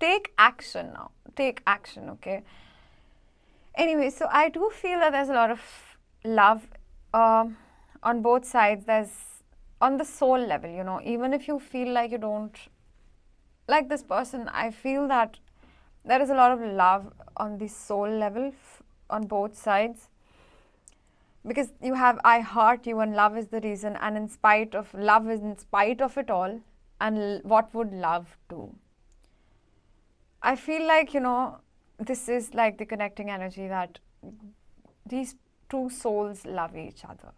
take action now. Take action, okay? Anyway, so I do feel that there's a lot of love on both sides. There's on the soul level, you know, even if you feel like you don't like this person, I feel that there is a lot of love on the soul level on both sides. Because you have I heart you and love is the reason, and in spite of love is in spite of it all, and what would love do? I feel like, you know, this is like the connecting energy that these two souls love each other.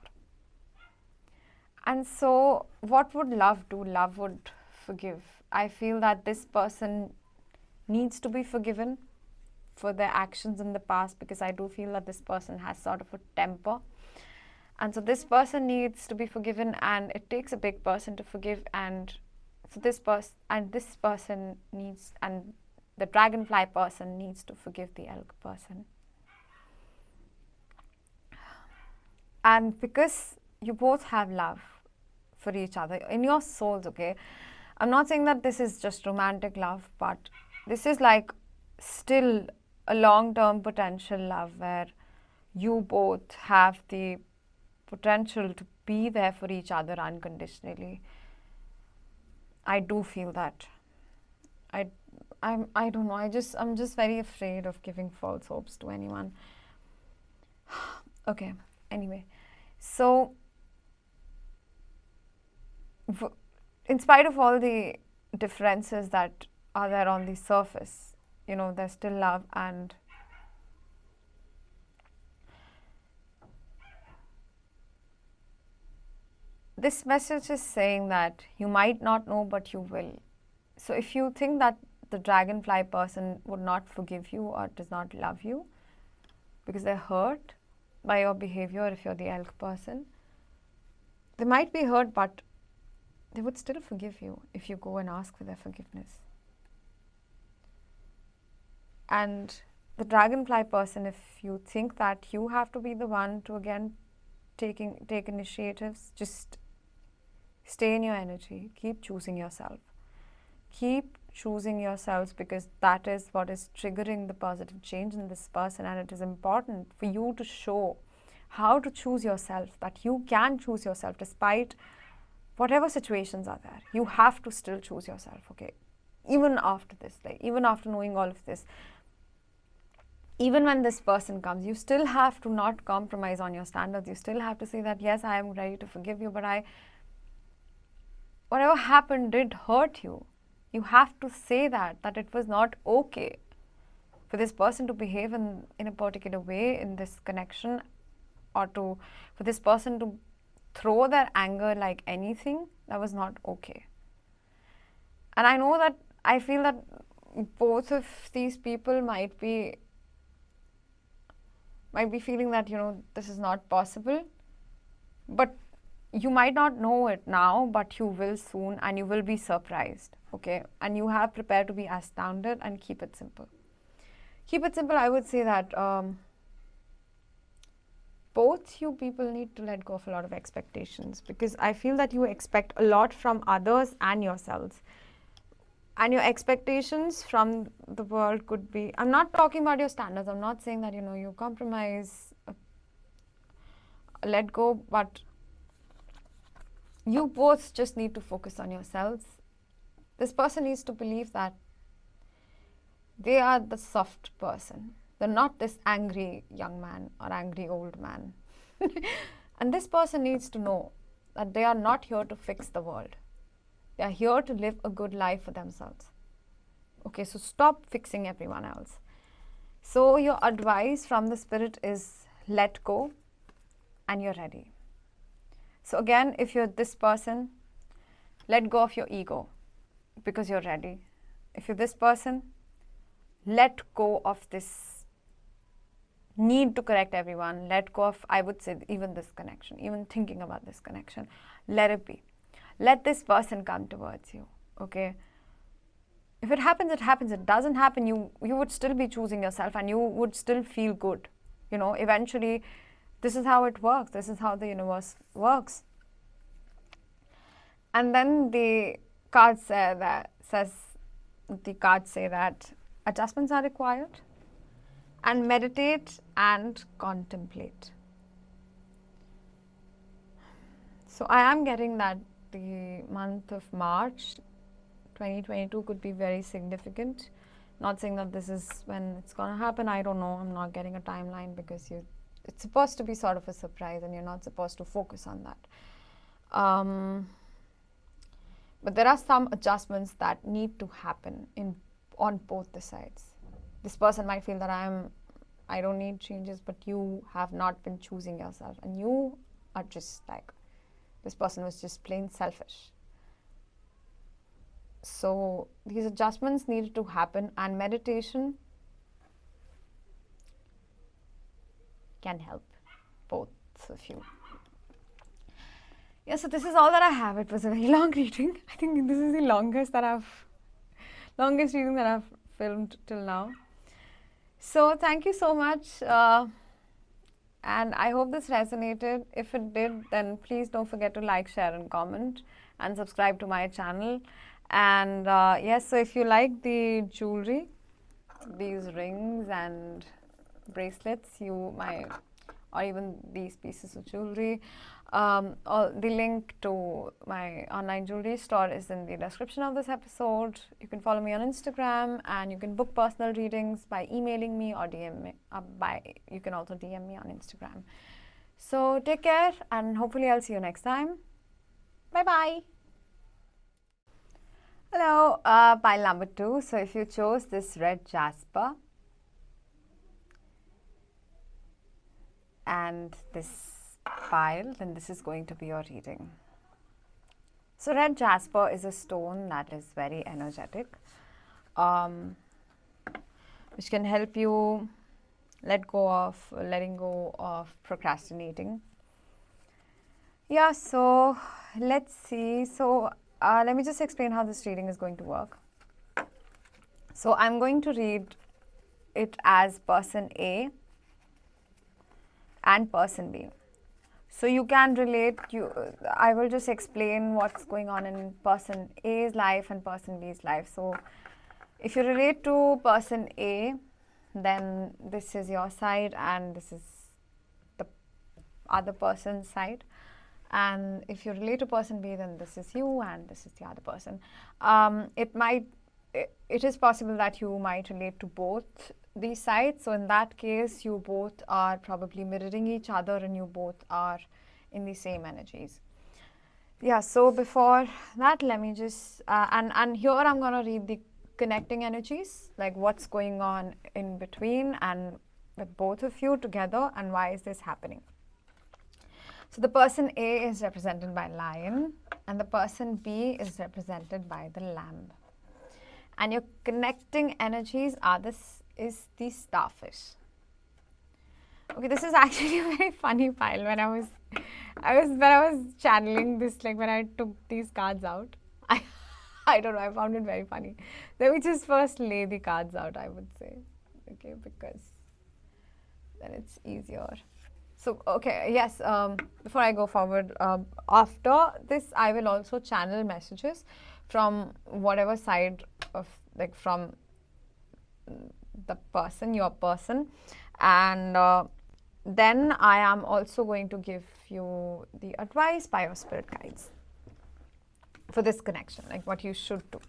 And so what would love do? Love would forgive. I feel that this person needs to be forgiven for their actions in the past, because I do feel that this person has sort of a temper. And so this person needs to be forgiven, and it takes a big person to forgive. And so this person needs, and the dragonfly person needs to forgive the elk person. And because you both have love for each other in your souls, okay? I'm not saying that this is just romantic love, but this is like still a long-term potential love where you both have the potential to be there for each other unconditionally. I do feel that. I don't know. I'm just very afraid of giving false hopes to anyone. Okay. Anyway, so in spite of all the differences that are there on the surface, you know, there's still love. And this message is saying that you might not know, but you will. So if you think that the dragonfly person would not forgive you or does not love you because they're hurt by your behavior, if you're the elk person, they might be hurt, but they would still forgive you if you go and ask for their forgiveness. And the dragonfly person, if you think that you have to be the one to again take initiatives, just stay in your energy. Keep choosing yourself. Keep choosing yourselves, because that is what is triggering the positive change in this person. And it is important for you to show how to choose yourself, that you can choose yourself despite whatever situations are there. You have to still choose yourself, okay? Even after this, like even after knowing all of this, even when this person comes, you still have to not compromise on your standards. You still have to say that, yes, I am ready to forgive you, but whatever happened did hurt you. You have to say that it was not okay for this person to behave in a particular way in this connection, or for this person to throw their anger like anything. That was not okay. And I feel that both of these people might be feeling that, you know, this is not possible, but you might not know it now, but you will soon, and you will be surprised, okay? And you have prepared to be astounded, and keep it simple. Keep it simple. I would say that both you people need to let go of a lot of expectations, because I feel that you expect a lot from others and yourselves. And your expectations from the world could be, I'm not talking about your standards. I'm not saying that, you know, you compromise, let go, but you both just need to focus on yourselves. This person needs to believe that they are the soft person. They're not this angry young man or angry old man. And this person needs to know that they are not here to fix the world. They are here to live a good life for themselves. Okay, so stop fixing everyone else. So your advice from the spirit is let go, and you're ready. So again, if you're this person, let go of your ego, because you're ready. If you're this person, let go of this need to correct everyone. Let go of, I would say, even this connection, even thinking about this connection. Let it be. Let this person come towards you, okay? If it happens, it happens. It doesn't happen, you would still be choosing yourself, and you would still feel good. You know, eventually, this is how it works. This is how the universe works. And then the card says the cards say that adjustments are required, and meditate and contemplate. So I am getting that the month of March 2022 could be very significant. Not saying that this is when it's going to happen. I don't know. I'm not getting a timeline because it's supposed to be sort of a surprise and you're not supposed to focus on that. But there are some adjustments that need to happen on both the sides. This person might feel that I don't need changes, but you have not been choosing yourself and you are just like, this person was just plain selfish. So these adjustments needed to happen, and meditation can help both of you. Yeah, so this is all that I have. It was a very long reading. I think this is the longest reading that I've filmed till now. So thank you so much. And I hope this resonated. If it did, then please don't forget to like, share and comment and subscribe to my channel. And yes, so if you like the jewelry, these rings and bracelets, or even these pieces of jewelry, the link to my online jewelry store is in the description of this episode. You can follow me on Instagram, and you can book personal readings by emailing me or DM me. You can also DM me on Instagram. So take care, and hopefully I'll see you next time. Bye-bye. Hello, pile number 2. So if you chose this red jasper and this pile, then this is going to be your reading. So red jasper is a stone that is very energetic, which can help you letting go of procrastinating. Yeah, so let's see. So let me just explain how this reading is going to work. So I'm going to read it as person A and person B. So you can relate. I will just explain what's going on in person A's life and person B's life. So if you relate to person A, then this is your side and this is the other person's side. And if you relate to person B, then this is you and this is the other person. It is possible that you might relate to both these sides. So in that case, you both are probably mirroring each other and you both are in the same energies. Yeah, so before that, let me just, and here I'm going to read the connecting energies, like what's going on in between and with both of you together and why is this happening. So the person A is represented by lion and the person B is represented by the lamb. And your connecting energies is the starfish. Okay, this is actually a very funny pile. When I was channeling this, like when I took these cards out, I don't know, I found it very funny. Let me just first lay the cards out, I would say, okay, because then it's easier. So, okay, yes, before I go forward, after this, I will also channel messages from whatever side of, like from the person, your person, and then I am also going to give you the advice by your spirit guides for this connection, like what you should do.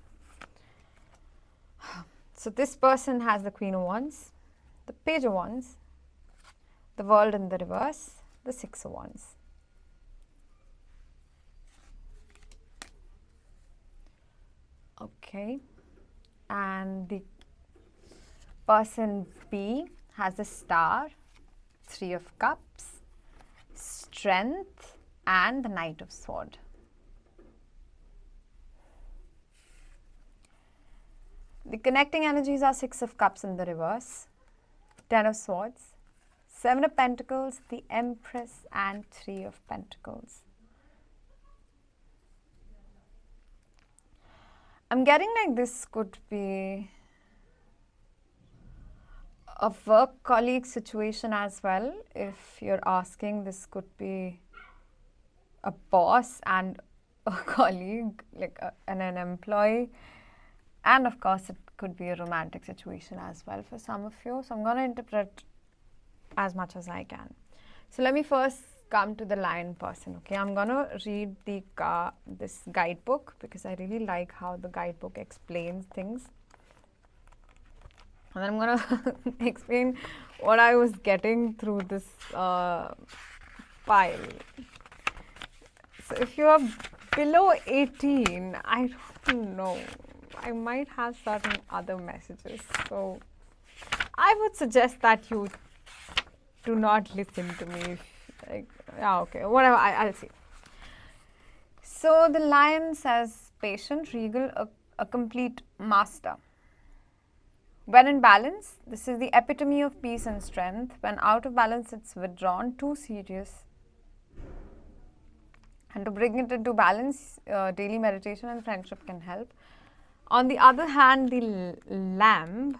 So this person has the Queen of Wands, the Page of Wands, the World in the reverse, the Six of Wands. Okay, and the person B has the Star, Three of Cups, Strength, and the Knight of Swords. The connecting energies are Six of Cups in the reverse, Ten of Swords, Seven of Pentacles, the Empress, and Three of Pentacles. I'm getting like this could be a work colleague situation as well. If you're asking, this could be a boss and a colleague, like an employee And of course, it could be a romantic situation as well for some of you. So I'm going to interpret as much as I can. So let me first come to the lion person. Okay, I'm going to read this guidebook because I really like how the guidebook explains things. And then I'm going to explain what I was getting through this pile. So if you are below 18, I don't know. I might have certain other messages. So I would suggest that you do not listen to me. Like, yeah, okay, whatever, I'll see. So the lion says, patient, regal, a complete master. When in balance, this is the epitome of peace and strength. When out of balance, it's withdrawn, too serious. And to bring it into balance, daily meditation and friendship can help. On the other hand, the lamb,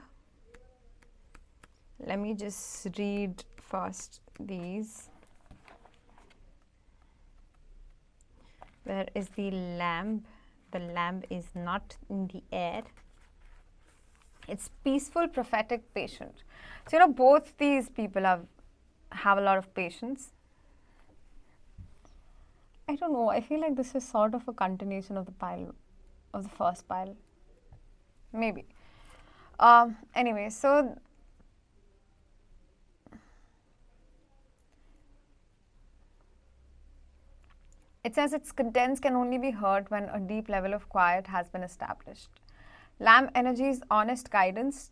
let me just read first these. Where is the lamb? The lamb is not in the air. It's peaceful, prophetic, patient. So, you know, both these people have a lot of patience. I don't know. I feel like this is sort of a continuation of the pile, of the first pile. Maybe. Anyway, so it says its contents can only be heard when a deep level of quiet has been established. Lamb energy is honest guidance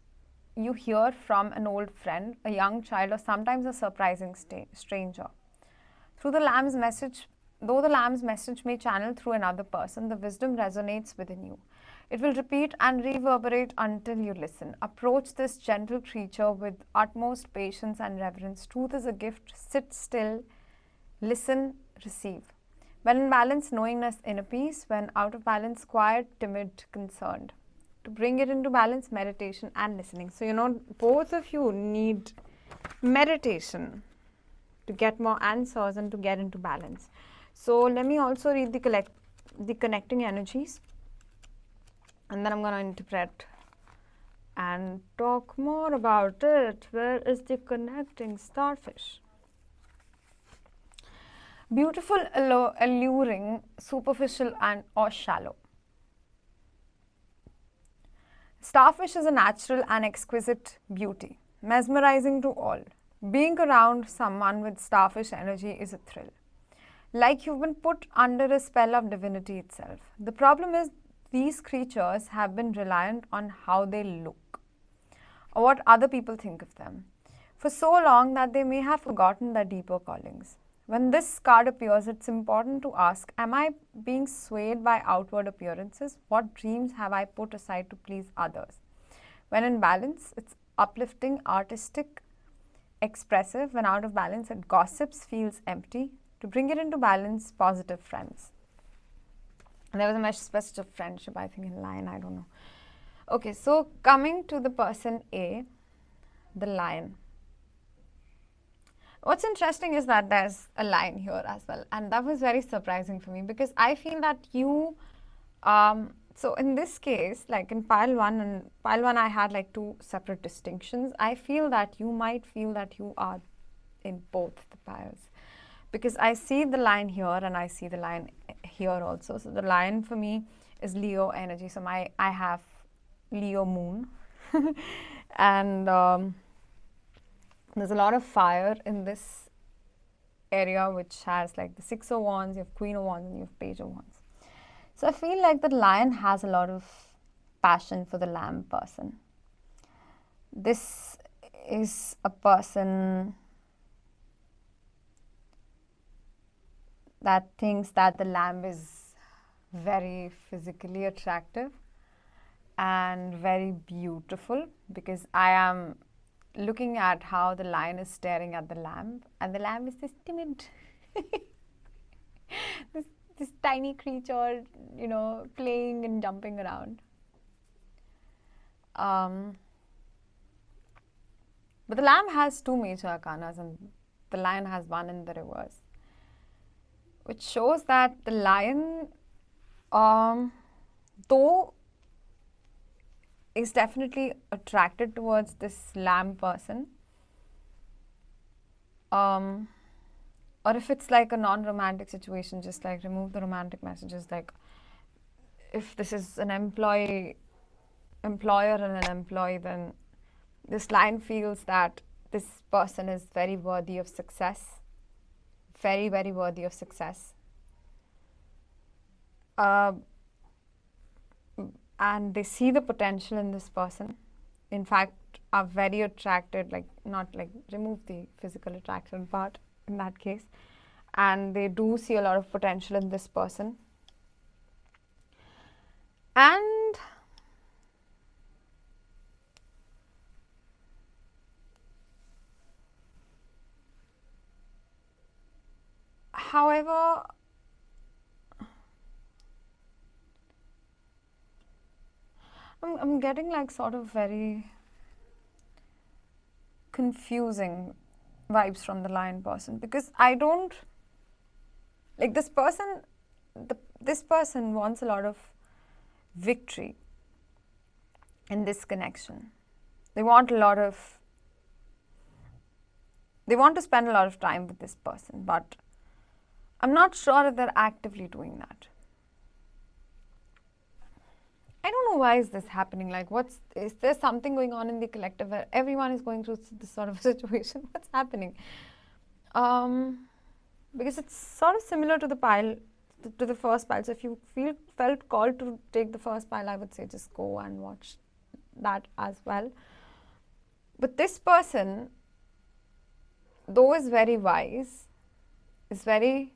you hear from an old friend, a young child, or sometimes a surprising stranger. Though the lamb's message may channel through another person, the wisdom resonates within you. It will repeat and reverberate until you listen. Approach this gentle creature with utmost patience and reverence. Truth is a gift. Sit still, listen, receive. When in balance, knowingness, inner peace. When out of balance, quiet, timid, concerned. To bring it into balance, meditation and listening. So, you know, both of you need meditation to get more answers and to get into balance. So, let me also read the connecting energies. And then I'm going to interpret and talk more about it. Where is the connecting starfish? Beautiful, alluring, superficial or shallow. Starfish is a natural and exquisite beauty, mesmerizing to all. Being around someone with starfish energy is a thrill. Like you've been put under a spell of divinity itself. The problem is these creatures have been reliant on how they look or what other people think of them for so long that they may have forgotten their deeper callings. When this card appears, it's important to ask, am I being swayed by outward appearances? What dreams have I put aside to please others? When in balance, it's uplifting, artistic, expressive. When out of balance, it gossips, feels empty. To bring it into balance, positive friends. There was a message of friendship, I think, in lion, I don't know. Okay, so coming to the person A, the lion. What's interesting is that there's a lion here as well, and that was very surprising for me because I feel that you, so in this case, like in pile one I had like two separate distinctions. I feel that you might feel that you are in both the piles because I see the lion here and I see the lion here also. So the lion for me is Leo energy. So I have Leo moon and there's a lot of fire in this area which has like the 6 of Wands, you have Queen of Wands and you have Page of Wands. So I feel like the lion has a lot of passion for the lamb person. This is a person that thinks that the lamb is very physically attractive and very beautiful because I am looking at how the lion is staring at the lamb and the lamb is this timid this tiny creature, you know, playing and jumping around. But the lamb has two major arcanas and the lion has one in the reverse, which shows that the lion, though is definitely attracted towards this lamb person. Or if it's like a non-romantic situation, just like remove the romantic messages. Like if this is an employer and an employee, then this line feels that this person is very worthy of success, very, very worthy of success. And they see the potential in this person. In fact, are very attracted, like not like remove the physical attraction part in that case. And they do see a lot of potential in this person. And however, I'm getting like sort of very confusing vibes from the lion person, because I don't like this person. This person wants a lot of victory in this connection. They want to spend a lot of time with this person, but I'm not sure if they're actively doing that. I don't know why is this happening. Like, is there something going on in the collective where everyone is going through this sort of situation? What's happening? Because it's sort of similar to the pile, to the first pile. So if you felt called to take the first pile, I would say just go and watch that as well. But this person, though is very wise, is very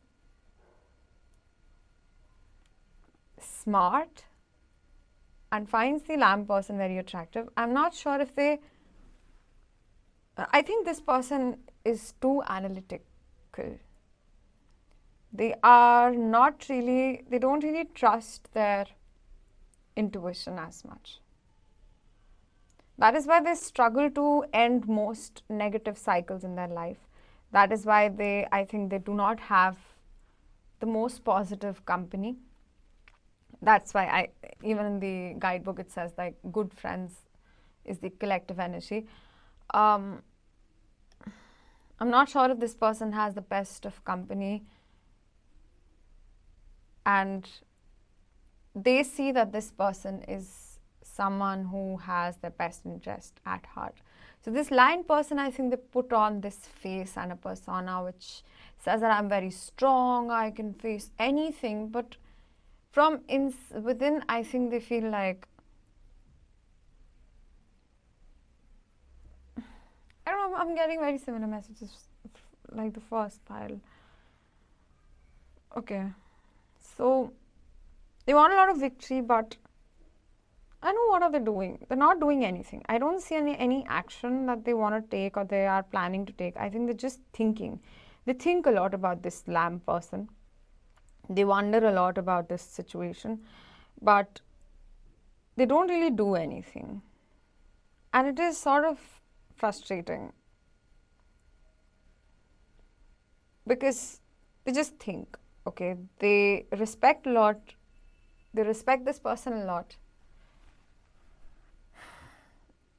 smart, and finds the lamb person very attractive. I'm not sure if I think this person is too analytical. They don't really trust their intuition as much. That is why they struggle to end most negative cycles in their life. That is why I think they do not have the most positive company. That's why even in the guidebook it says like good friends is the collective energy. I'm not sure if this person has the best of company, and they see that this person is someone who has their best interest at heart. So this lion person, I think they put on this face and a persona which says that I'm very strong, I can face anything, but from within, I think they feel like, I don't know, I'm getting very similar messages like the first pile. Okay, so they want a lot of victory, but I know what are they doing. They're not doing anything. I don't see any action that they want to take or they are planning to take. I think they're just thinking. They think a lot about this lamb person. They wonder a lot about this situation, but they don't really do anything. And it is sort of frustrating because they just think, okay, they respect a lot, they respect this person a lot.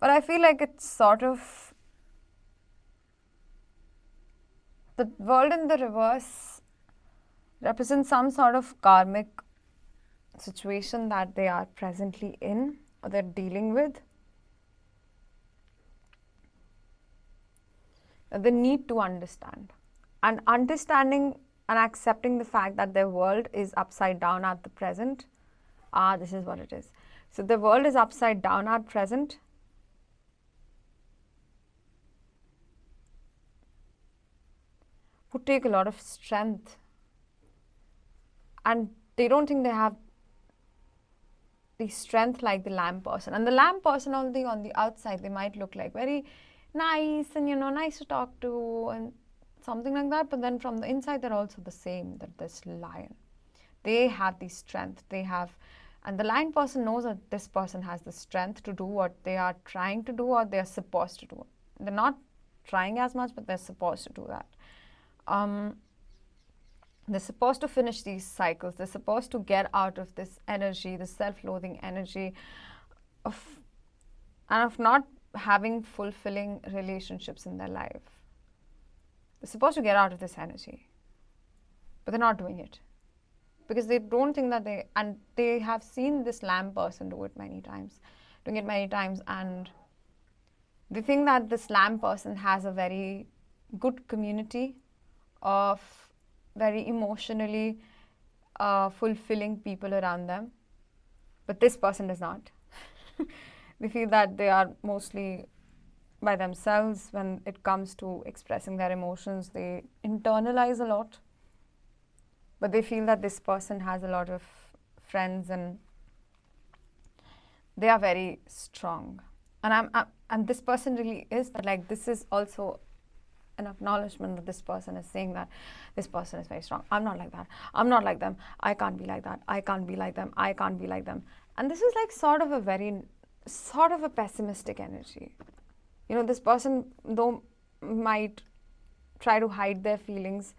But I feel like it's sort of the world in the reverse represents some sort of karmic situation that they are presently in or they're dealing with. They need to understand. And understanding and accepting the fact that their world is upside down at the present. This is what it is. So the world is upside down at present. Would take a lot of strength. And they don't think they have the strength like the lamb person. And the lamb person, only on the outside, they might look like very nice and, nice to talk to and something like that. But then from the inside, they're also the same, that this lion. They have the strength. And the lion person knows that this person has the strength to do what they are trying to do or they're supposed to do. They're not trying as much, but they're supposed to do that. They're supposed to finish these cycles. They're supposed to get out of this energy, this self-loathing energy of and of not having fulfilling relationships in their life. They're supposed to get out of this energy, but they're not doing it because they don't think that they have seen this lamb person doing it many times, and they think that this lamb person has a very good community of very emotionally fulfilling people around them, but this person does not. They feel that they are mostly by themselves when it comes to expressing their emotions. They internalize a lot, but they feel that this person has a lot of friends and they are very strong. And this person really is, but like this is also an acknowledgement that this person is saying that this person is very strong. I'm not like that. I'm not like them. I can't be like that. I can't be like them. I can't be like them. And this is like sort of a pessimistic energy. You know, this person though might try to hide their feelings.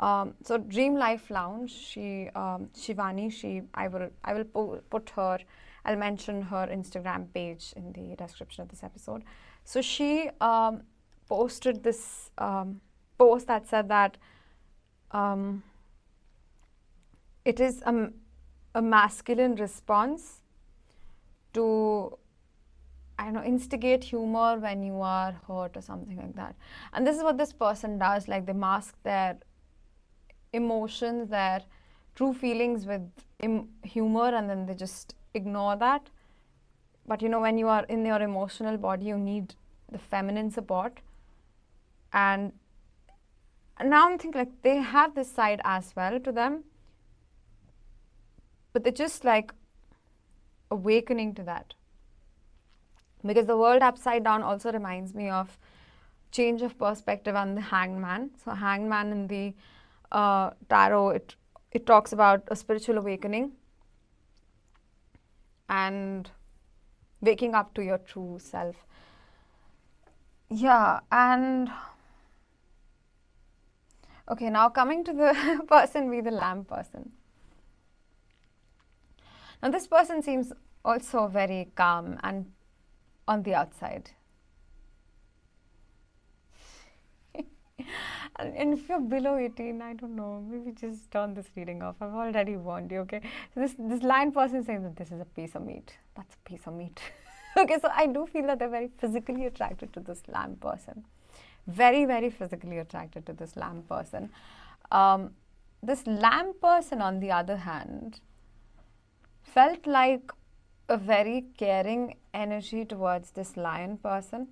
So Dream Life Lounge, Shivani, I will put her, I'll mention her Instagram page in the description of this episode. So she posted this post that said that it is a masculine response to, I don't know, instigate humor when you are hurt or something like that. And this is what this person does, like they mask their emotions, their true feelings with humor, and then they just ignore that. But you know, when you are in your emotional body, you need the feminine support. And now I'm thinking like they have this side as well to them, but they're just like awakening to that. Because the world upside down also reminds me of change of perspective and the Hanged Man. So Hanged Man in the tarot, it talks about a spiritual awakening and waking up to your true self. Yeah, and okay, now coming to the person be the lamb person. Now this person seems also very calm and on the outside. And if you're below 18, I don't know, maybe just turn this reading off. I've already warned you, okay? So this lion person is saying that this is a piece of meat. That's a piece of meat. Okay, so I do feel that they're very physically attracted to this lamb person. Very, very physically attracted to this lamb person. This lamb person, on the other hand, felt like a very caring energy towards this lion person.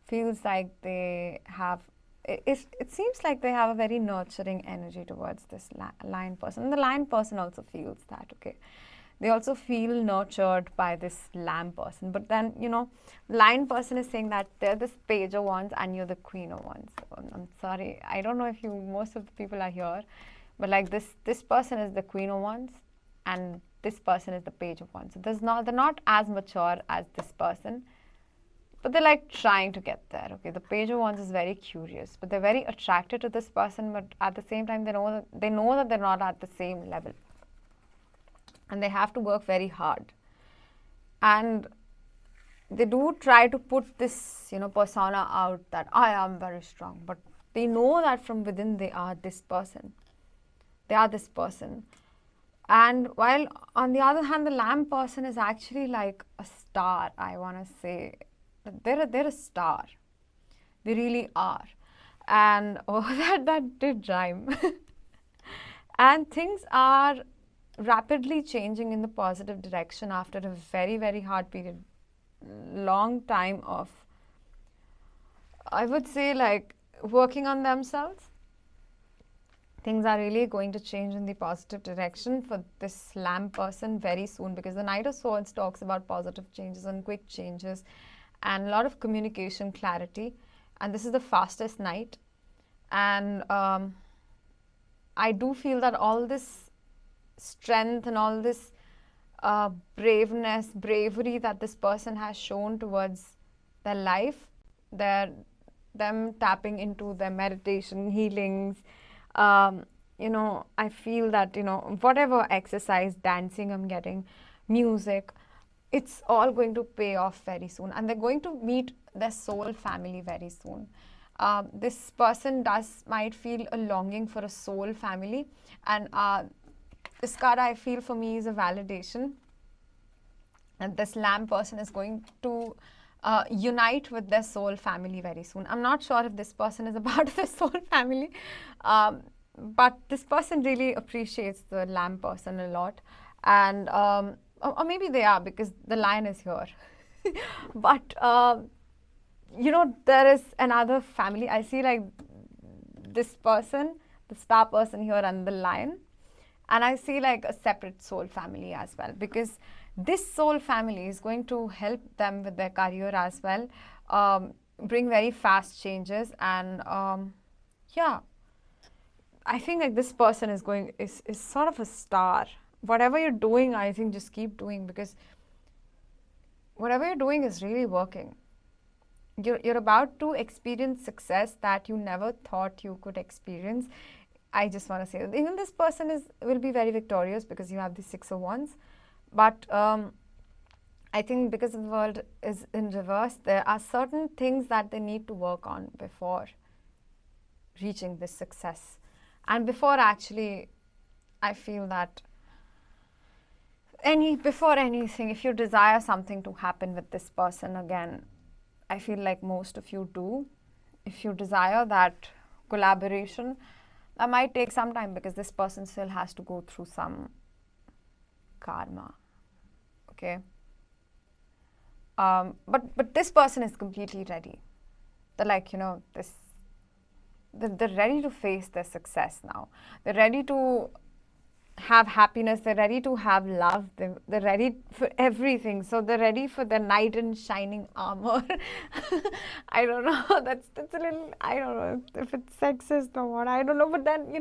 Feels like they have, it seems like they have a very nurturing energy towards this lion person. And the lion person also feels that, okay. They also feel nurtured by this lamb person. But then, you know, lion person is saying that they're this page of wands and you're the queen of wands. So I'm sorry, I don't know if most of the people are here, but like this person is the queen of wands and this person is the page of wands. So they're not as mature as this person, but they're like trying to get there. Okay, the page of wands is very curious, but they're very attracted to this person, but at the same time they know that they're not at the same level. And they have to work very hard. And they do try to put this, you know, persona out that I am very strong. But they know that from within they are this person. They are this person. And while on the other hand, the lamb person is actually like a star, I want to say. They're a star. They really are. And oh, that did rhyme. And things are rapidly changing in the positive direction after a very, very hard period. Long time of, I would say, like working on themselves. Things are really going to change in the positive direction for this lamb person very soon, because the Knight of Swords talks about positive changes and quick changes and a lot of communication clarity. And this is the fastest knight. And I do feel that all this strength and all this bravery that this person has shown towards their life, them tapping into their meditation, healings, you know, I feel that, you know, whatever exercise, dancing I'm getting, music, it's all going to pay off very soon, and they're going to meet their soul family very soon. This person might feel a longing for a soul family, and this card, I feel, for me is a validation, and this lamb person is going to unite with their soul family very soon. I'm not sure if this person is a part of the soul family, but this person really appreciates the lamb person a lot, and or maybe they are, because the lion is here. But there is another family. I see like this person, the star person here, and the lion, and I see like a separate soul family as well, because this soul family is going to help them with their career as well, bring very fast changes, and yeah, I think like this person is sort of a star. Whatever you're doing, I think just keep doing, because whatever you're doing is really working. You're about to experience success that you never thought you could experience. I just want to say that even this person will be very victorious, because you have the Six of Wands. But I think because the world is in reverse, there are certain things that they need to work on before reaching this success. And before actually, I feel that before anything, if you desire something to happen with this person again, I feel like most of you do. If you desire that collaboration, that might take some time, because this person still has to go through some karma. Okay. But this person is completely ready. They're like, they're ready to face their success now. They're ready to have happiness. They're ready to have love. They're ready for everything. So they're ready for the knight in shining armor. I don't know. That's a little, I don't know if it's sexist or what. I don't know. But then, I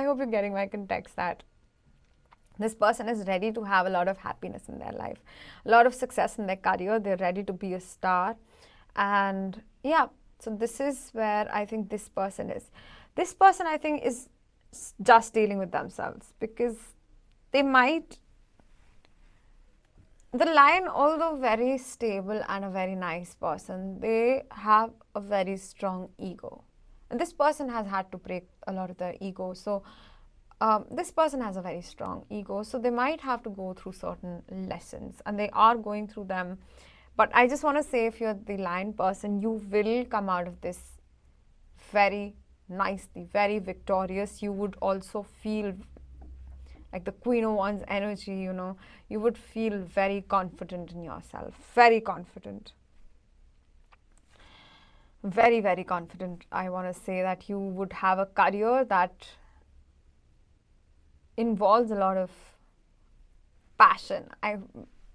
hope you're getting my context, that this person is ready to have a lot of happiness in their life, a lot of success in their career. They're ready to be a star. And yeah, so this is where I think this person is. This person, I think, is just dealing with themselves, because they might, the lion, although very stable and a very nice person, they have a very strong ego. And this person has had to break a lot of their ego. So this person has a very strong ego. So they might have to go through certain lessons, and they are going through them. But I just want to say, if you're the lion person, you will come out of this very nicely, very victorious. You would also feel like the Queen of Wands energy, you would feel very confident in yourself, very confident. Very, very confident. I want to say that you would have a career that involves a lot of passion.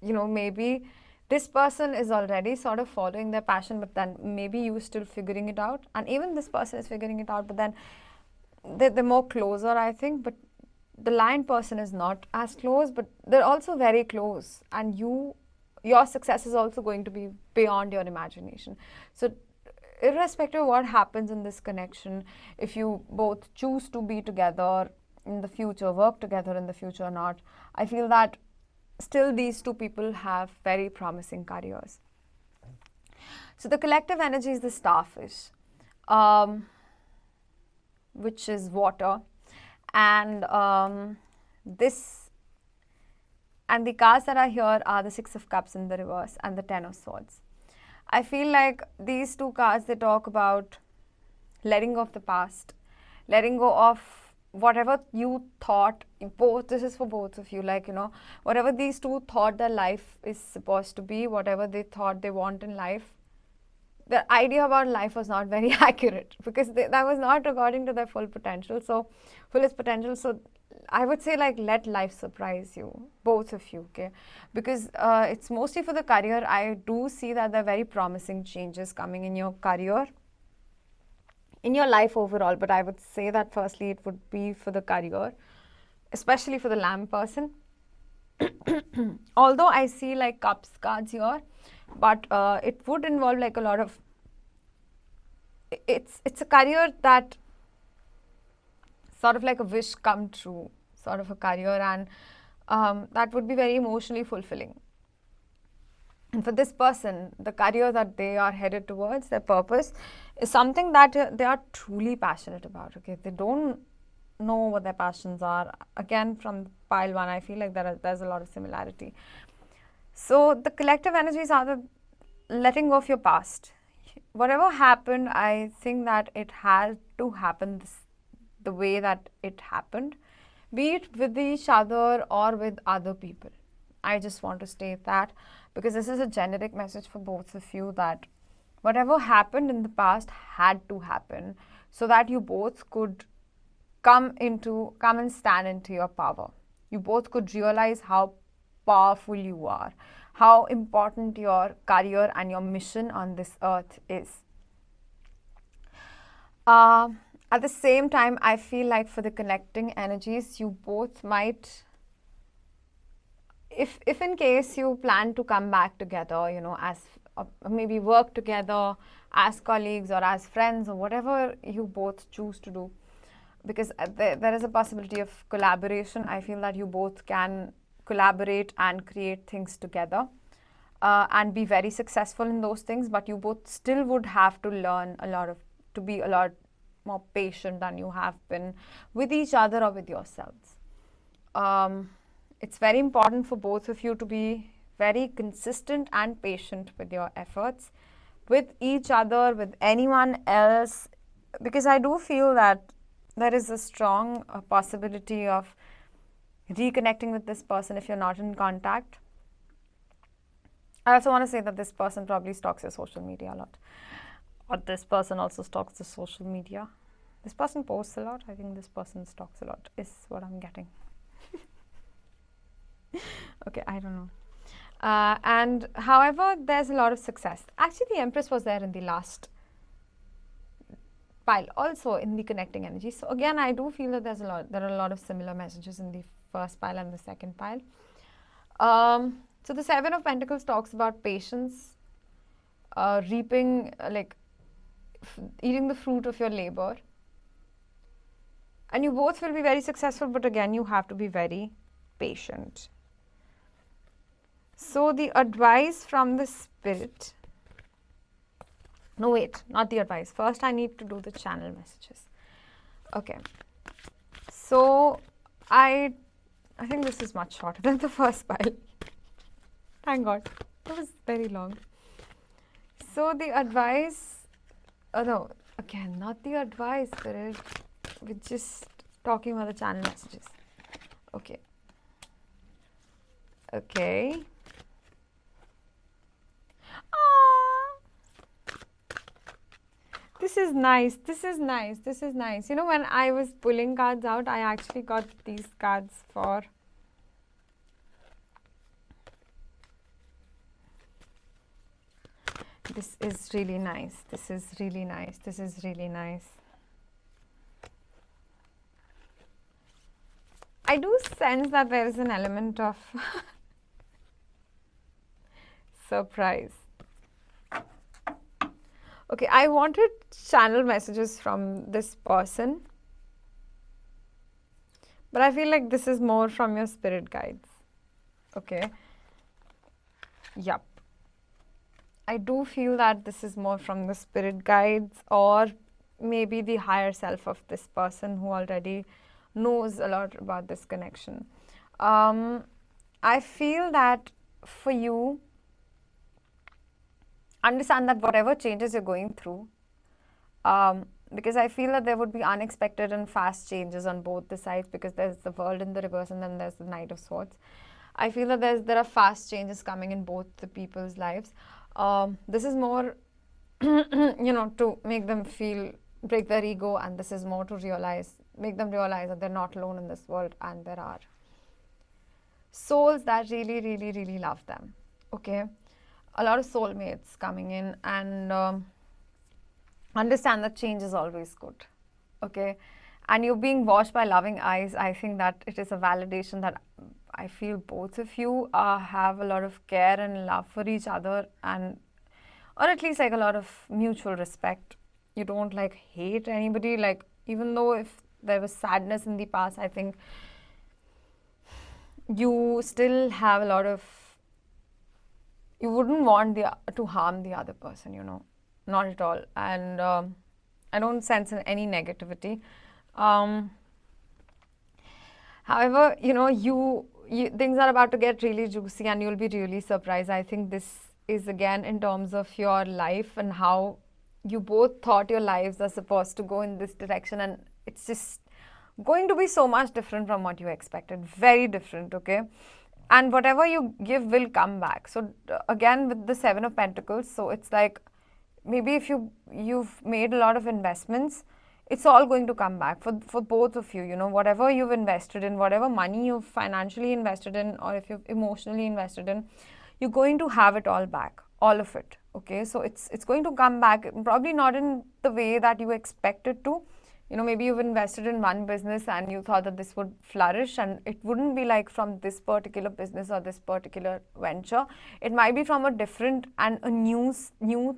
Maybe this person is already sort of following their passion, but then maybe you still figuring it out. And even this person is figuring it out, but then they're more closer, I think. But the lion person is not as close, but they're also very close. And your success is also going to be beyond your imagination. So irrespective of what happens in this connection, if you both choose to be together in the future, work together in the future or not, I feel that still these two people have very promising careers. So the collective energy is the starfish, which is water, and the cards that are here are the Six of Cups in the reverse and the Ten of Swords. I feel like these two cards, they talk about letting go of the past, letting go of whatever you thought, this is for both of you, whatever these two thought their life is supposed to be, whatever they thought they want in life, the idea about life was not very accurate, because that was not according to their fullest potential. So I would say, let life surprise you, both of you, okay? Because it's mostly for the career. I do see that there are very promising changes coming in your career, in your life overall, but I would say that firstly it would be for the career, especially for the lamb person. Although I see cups cards here, but it would involve a lot of, it's a career that sort of like a wish come true, sort of a career, and that would be very emotionally fulfilling. And for this person, the career that they are headed towards, their purpose, is something that they are truly passionate about. Okay, they don't know what their passions are. Again, from pile one, I feel like there's a lot of similarity. So the collective energies are the letting go of your past. Whatever happened, I think that it had to happen the way that it happened, be it with each other or with other people. I just want to state that because this is a generic message for both of you, that whatever happened in the past had to happen so that you both could come and stand into your power. You both could realize how powerful you are, how important your career and your mission on this earth is. At the same time, I feel like for the connecting energies, you both might, if in case you plan to come back together, as maybe work together as colleagues or as friends or whatever you both choose to do, because there is a possibility of collaboration. I feel that you both can collaborate and create things together and be very successful in those things, but you both still would have to learn to be a lot more patient than you have been with each other or with yourselves. It's very important for both of you to be very consistent and patient with your efforts, with each other, with anyone else, because I do feel that there is a strong possibility of reconnecting with this person if you're not in contact. I also want to say that this person probably stalks your social media a lot. Or this person also stalks the social media. This person posts a lot. I think this person stalks a lot is what I'm getting. Okay, I don't know. And however, there's a lot of success. Actually, the Empress was there in the last pile, also in the connecting energy. So again, I do feel that there are a lot of similar messages in the first pile and the second pile. So the Seven of Pentacles talks about patience, reaping, eating the fruit of your labor. And you both will be very successful, but again, you have to be very patient. So the advice from the spirit. No, wait, not the advice. First, I need to do the channel messages. Okay. So I think this is much shorter than the first pile. Thank God. It was very long. So the advice, no, again, not the advice, Spirit. We're just talking about the channel messages. Okay. Okay. This is nice. This is nice. This is nice. When I was pulling cards out, I actually got these cards for this is really nice. This is really nice. This is really nice. I do sense that there is an element of surprise. Okay, I wanted channel messages from this person, but I feel like this is more from your spirit guides. Okay. Yup. I do feel that this is more from the spirit guides or maybe the higher self of this person who already knows a lot about this connection. I feel that for you, understand that whatever changes you're going through, because I feel that there would be unexpected and fast changes on both the sides, because there's the World in the reverse and then there's the Knight of Swords. I feel that there are fast changes coming in both the people's lives. This is more, to make them break their ego, and this is more to make them realize that they're not alone in this world and there are souls that really, really, really love them. Okay. A lot of soulmates coming in, and understand that change is always good. Okay. And you're being watched by loving eyes. I think that it is a validation that I feel both of you have a lot of care and love for each other, or at least a lot of mutual respect. You don't hate anybody, even though if there was sadness in the past, I think you still have a lot of, you wouldn't want to harm the other person, not at all. And I don't sense any negativity. However, things are about to get really juicy and you'll be really surprised. I think this is again in terms of your life and how you both thought your lives are supposed to go in this direction, and it's just going to be so much different from what you expected. Very different, okay? And whatever you give will come back. So again, with the Seven of Pentacles, so it's like maybe if you've made a lot of investments, it's all going to come back for both of you. Whatever you've invested in, whatever money you've financially invested in, or if you've emotionally invested in, you're going to have it all back, all of it. Okay, so it's going to come back, probably not in the way that you expected to. Maybe you've invested in one business and you thought that this would flourish, and it wouldn't be like from this particular business or this particular venture. It might be from a different and a new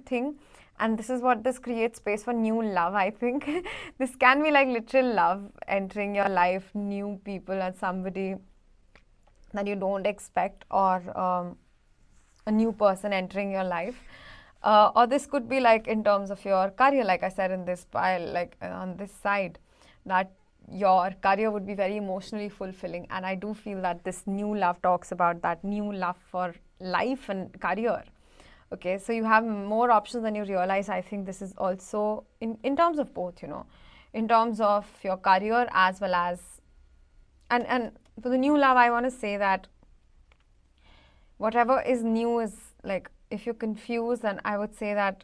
thing. And this is what this creates space for new love, I think. This can be like literal love entering your life, new people, and somebody that you don't expect, or a new person entering your life. Or this could be like in terms of your career, like I said in this pile, like on this side, that your career would be very emotionally fulfilling. And I do feel that this new love talks about that new love for life and career. Okay, so you have more options than you realize. I think this is also in terms of both, in terms of your career as well as, and for the new love, I want to say that whatever is new is like, if you're confused, then I would say that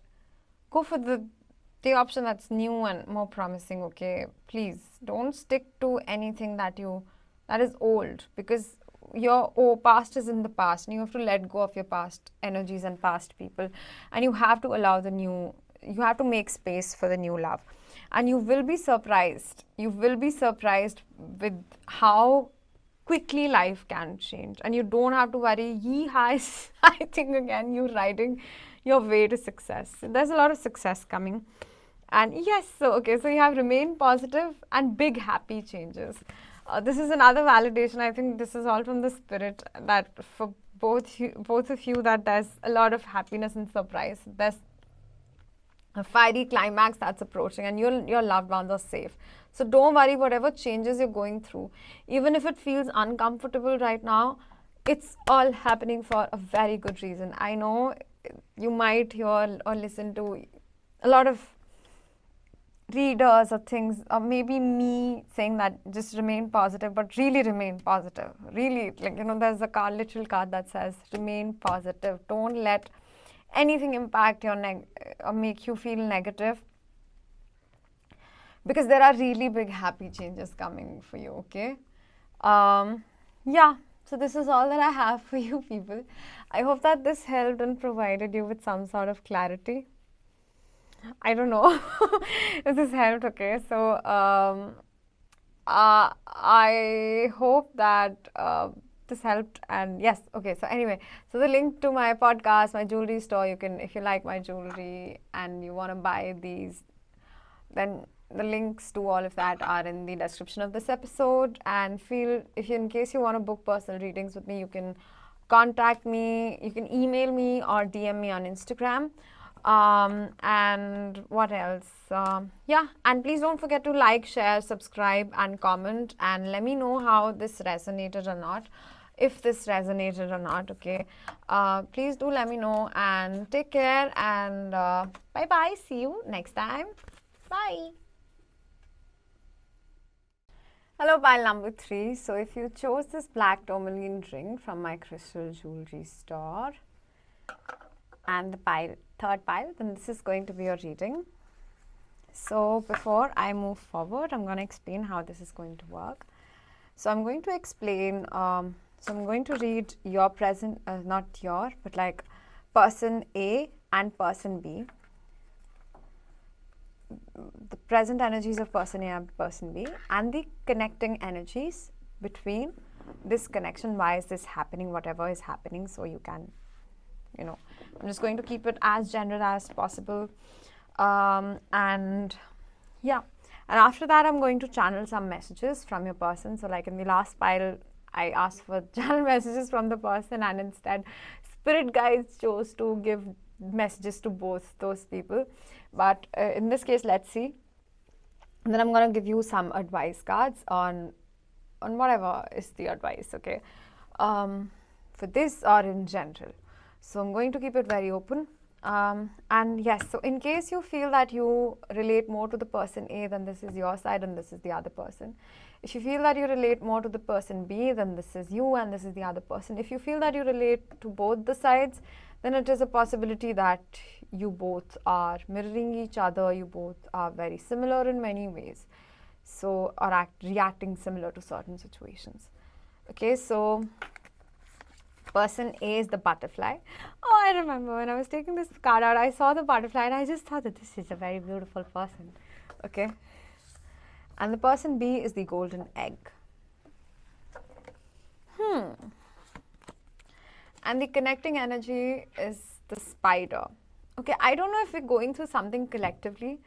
go for the option that's new and more promising, okay? Please don't stick to anything that is old, because your past is in the past, and you have to let go of your past energies and past people, and you have to allow you have to make space for the new love. And you will be surprised with how quickly life can change, and you don't have to worry. I think again, you're riding your way to success. There's a lot of success coming. And yes, so you have remain positive and big happy changes. This is another validation. I think this is all from the spirit, that for both of you, that there's a lot of happiness and surprise. There's a fiery climax that's approaching, and your loved ones are safe. So don't worry, whatever changes you're going through, even if it feels uncomfortable right now, it's all happening for a very good reason. I know you might hear or listen to a lot of readers or things, or maybe me saying that just remain positive, but really remain positive. Really, there's a literal card that says remain positive. Don't let anything impact your or make you feel negative, because there are really big happy changes coming for you. Okay, yeah, so this is all that I have for you people. I hope that this helped and provided you with some sort of clarity. I don't know if this helped. Okay, so I hope that this helped. And yes, okay, so anyway, so the link to my podcast, my jewelry store, you can, if you like my jewelry and you want to buy these, then the links to all of that are in the description of this episode. And in case you want to book personal readings with me, you can contact me, you can email me or DM me on Instagram. And what else? Yeah, and please don't forget to like, share, subscribe, and comment, and let me know how this resonated or not, if this resonated or not. Okay, please do let me know, and take care, and bye bye. See you next time. Bye. Hello, pile number 3. So if you chose this black tourmaline ring from my crystal jewelry store and the third pile, then this is going to be your reading. So before I move forward, I'm going to explain how this is going to work. So I'm going to explain, so I'm going to read your present, not your, but like person A and person B. The present energies of person A and person B, and the connecting energies between this connection. Why is this happening? Whatever is happening, so you can, I'm just going to keep it as general as possible. And yeah, and after that, I'm going to channel some messages from your person. So like in the last pile, I asked for channel messages from the person, and instead spirit guides chose to give messages to both those people. But in this case, let's see. And then I'm going to give you some advice cards on whatever is the advice, okay, for this or in general. So I'm going to keep it very open. And yes, so in case you feel that you relate more to the person A, then this is your side and this is the other person. If you feel that you relate more to the person B, then this is you and this is the other person. If you feel that you relate to both the sides, then it is a possibility that you both are mirroring each other, you both are very similar in many ways. So, or reacting similar to certain situations. Okay, so person A is the butterfly. Oh, I remember when I was taking this card out, I saw the butterfly and I just thought that this is a very beautiful person. Okay. And the person B is the golden egg. And the connecting energy is the spider. Okay, I don't know if we're going through something collectively,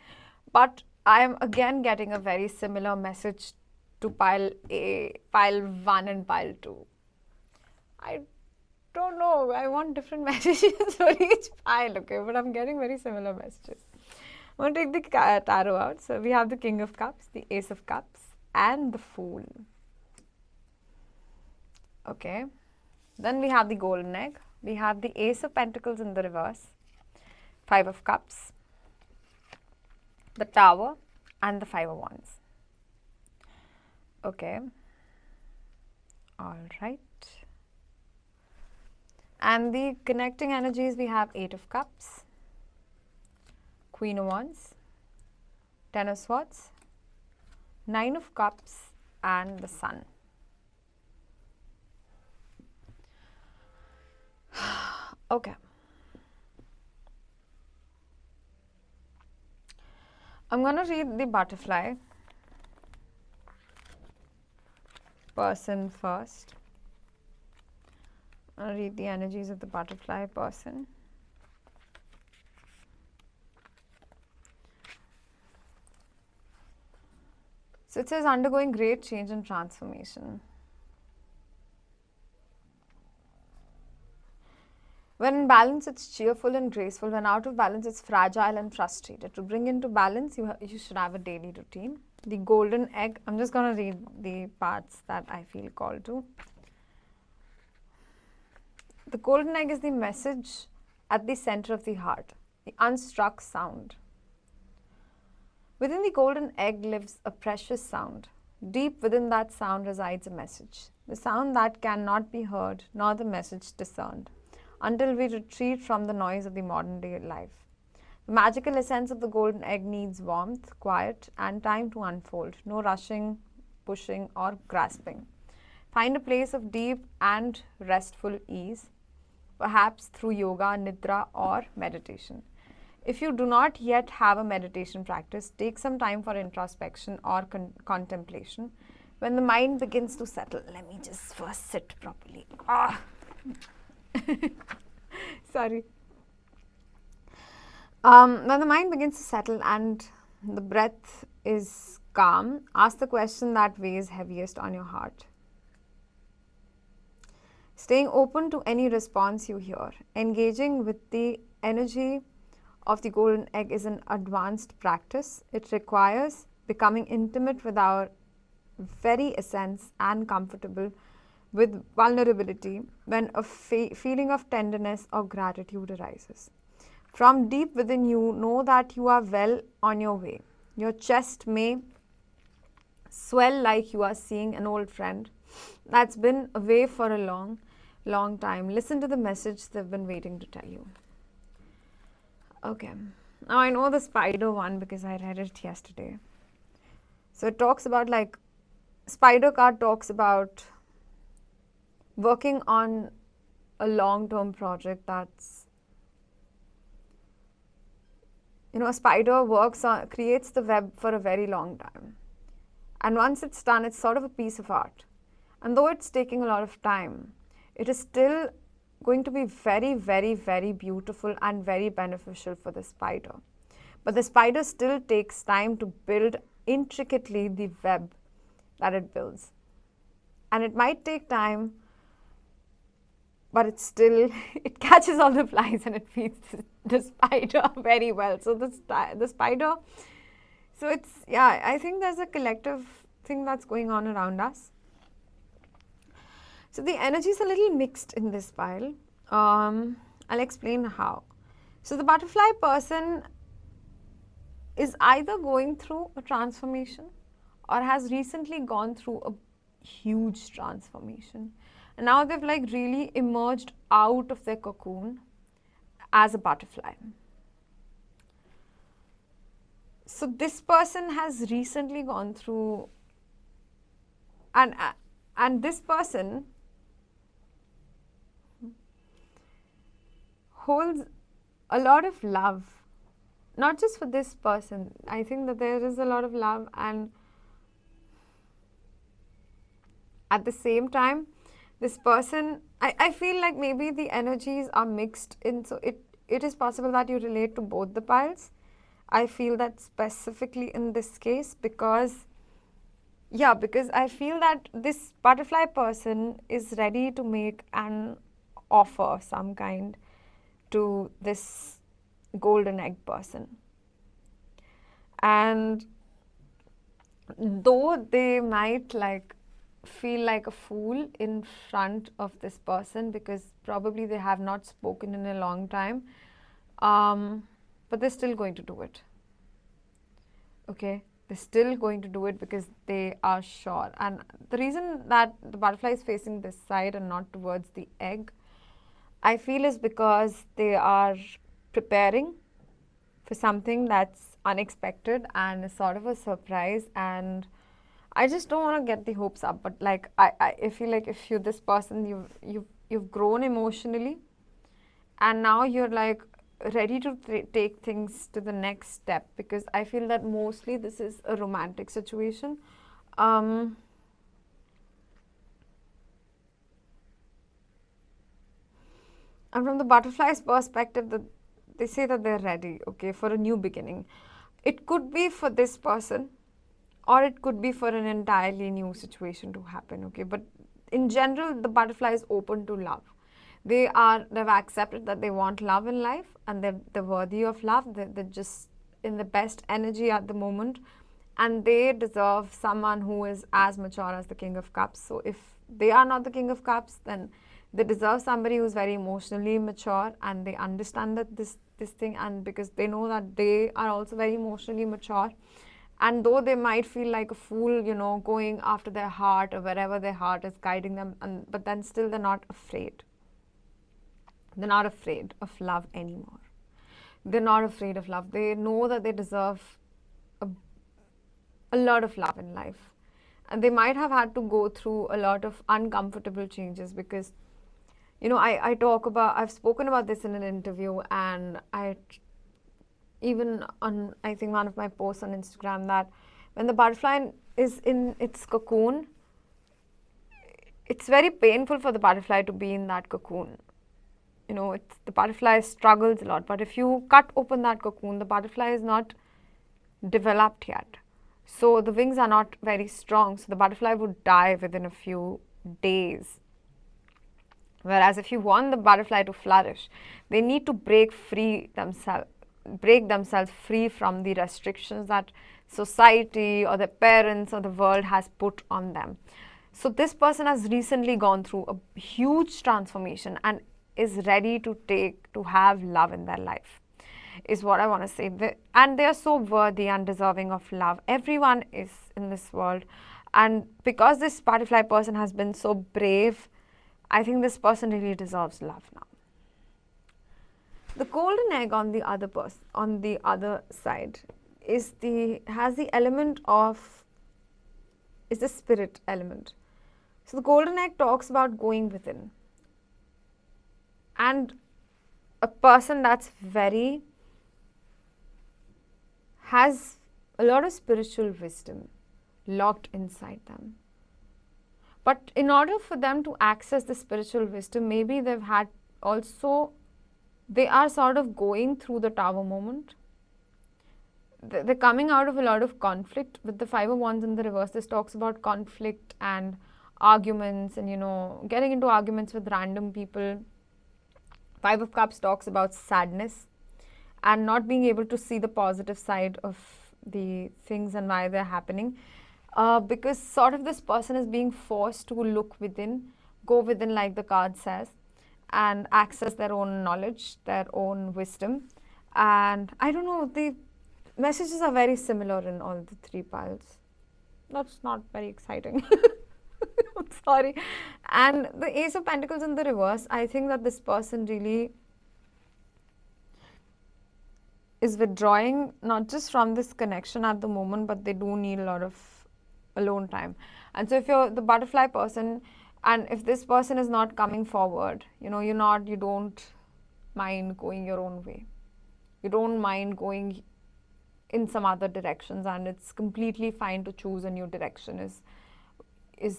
but I am again getting a very similar message to pile A, pile 1 and pile 2. I don't know, I want different messages for each pile, okay, but I'm getting very similar messages. I'm going to take the tarot out. So we have the King of Cups, the Ace of Cups, and the Fool. Okay. Then we have the Golden Egg. We have the Ace of Pentacles in the reverse, Five of Cups, the Tower, and the Five of Wands. Okay. All right. And the connecting energies, we have Eight of Cups, Queen of Wands, Ten of Swords, Nine of Cups, and the Sun. Okay. I'm going to read the butterfly person first. I'll read the energies of the butterfly person. So it says undergoing great change and transformation. When in balance, it's cheerful and graceful. When out of balance, it's fragile and frustrated. To bring into balance, you should have a daily routine. The golden egg, I'm just going to read the parts that I feel called to. The golden egg is the message at the center of the heart, the unstruck sound. Within the golden egg lives a precious sound. Deep within that sound resides a message, the sound that cannot be heard nor the message discerned, until we retreat from the noise of the modern day life. The magical essence of the golden egg needs warmth, quiet, and time to unfold. No rushing, pushing, or grasping. Find a place of deep and restful ease, perhaps through yoga, nidra, or meditation. If you do not yet have a meditation practice, take some time for introspection or contemplation. When the mind begins to settle, let me just first sit properly. Sorry. When the mind begins to settle and the breath is calm, ask the question that weighs heaviest on your heart. Staying open to any response you hear, engaging with the energy of the golden egg is an advanced practice. It requires becoming intimate with our very essence and comfortable with vulnerability when a feeling of tenderness or gratitude arises. From deep within you, know that you are well on your way. Your chest may swell like you are seeing an old friend that's been away for a long time. Listen to the message they've been waiting to tell you. Okay, now I know the spider one because I read it yesterday. So it talks about, like, spider card talks about working on a long-term project that's, a spider creates the web for a very long time. And once it's done, it's sort of a piece of art. And though it's taking a lot of time, it is still going to be very, very, very beautiful and very beneficial for the spider. But the spider still takes time to build intricately the web that it builds. And it might take time, but it's still, it catches all the flies and it feeds the spider very well. So the spider, so it's, yeah, I think there's a collective thing that's going on around us. So the energy is a little mixed in this pile. I'll explain how. So the butterfly person is either going through a transformation or has recently gone through a huge transformation. And now they've like really emerged out of their cocoon as a butterfly. So this person has recently gone through, and this person holds a lot of love, not just for this person. I think that there is a lot of love, and at the same time, this person, I feel like maybe the energies are mixed in, so it is possible that you relate to both the piles. I feel that specifically in this case because I feel that this butterfly person is ready to make an offer of some kind to this golden egg person. And though they might like feel like a fool in front of this person because probably they have not spoken in a long time, but they're still going to do it. Okay, they're still going to do it because they are sure. And the reason that the butterfly is facing this side and not towards the egg, I feel, is because they are preparing for something that's unexpected and is sort of a surprise. And I just don't want to get the hopes up, but like I feel like if you're this person, you've grown emotionally, and now you're like ready to take things to the next step, because I feel that mostly this is a romantic situation. And from the butterfly's perspective, they say that they're ready, okay, for a new beginning. It could be for this person, or it could be for an entirely new situation to happen, okay. But in general, the butterfly is open to love. They've accepted that they want love in life, and they're worthy of love. They're just in the best energy at the moment, and they deserve someone who is as mature as the King of Cups. So if they are not the King of Cups, then they deserve somebody who's very emotionally mature, and they understand that this thing, and because they know that they are also very emotionally mature. And though they might feel like a fool, going after their heart or wherever their heart is guiding them, but then still they're not afraid. They're not afraid of love anymore. They're not afraid of love. They know that they deserve a lot of love in life. And they might have had to go through a lot of uncomfortable changes because, I've spoken about this in an interview, and even on, I think, one of my posts on Instagram, that when the butterfly is in its cocoon, it's very painful for the butterfly to be in that cocoon. The butterfly struggles a lot. But if you cut open that cocoon, the butterfly is not developed yet. So the wings are not very strong. So the butterfly would die within a few days. Whereas if you want the butterfly to flourish, they need to break themselves free from the restrictions that society or their parents or the world has put on them. So this person has recently gone through a huge transformation and is ready to have love in their life, is what I want to say. And they are so worthy and deserving of love. Everyone is in this world. And because this butterfly person has been so brave, I think this person really deserves love now. The golden egg on the other side has the element of, is the spirit element. So the golden egg talks about going within. And a person that's has a lot of spiritual wisdom locked inside them. But in order for them to access the spiritual wisdom, maybe they are sort of going through the Tower moment. They're coming out of a lot of conflict. With the Five of Wands in the reverse, this talks about conflict and arguments and, getting into arguments with random people. Five of Cups talks about sadness and not being able to see the positive side of the things and why they're happening. Because sort of this person is being forced to look within, go within, like the card says, and access their own knowledge, their own wisdom. And I don't know, the messages are very similar in all the three piles. That's not very exciting. I'm sorry. And the Ace of Pentacles in the reverse, I think that this person really is withdrawing not just from this connection at the moment, but they do need a lot of alone time. And so if you're the butterfly person, and if this person is not coming forward, you don't mind going your own way. You don't mind going in some other directions, and it's completely fine to choose a new direction is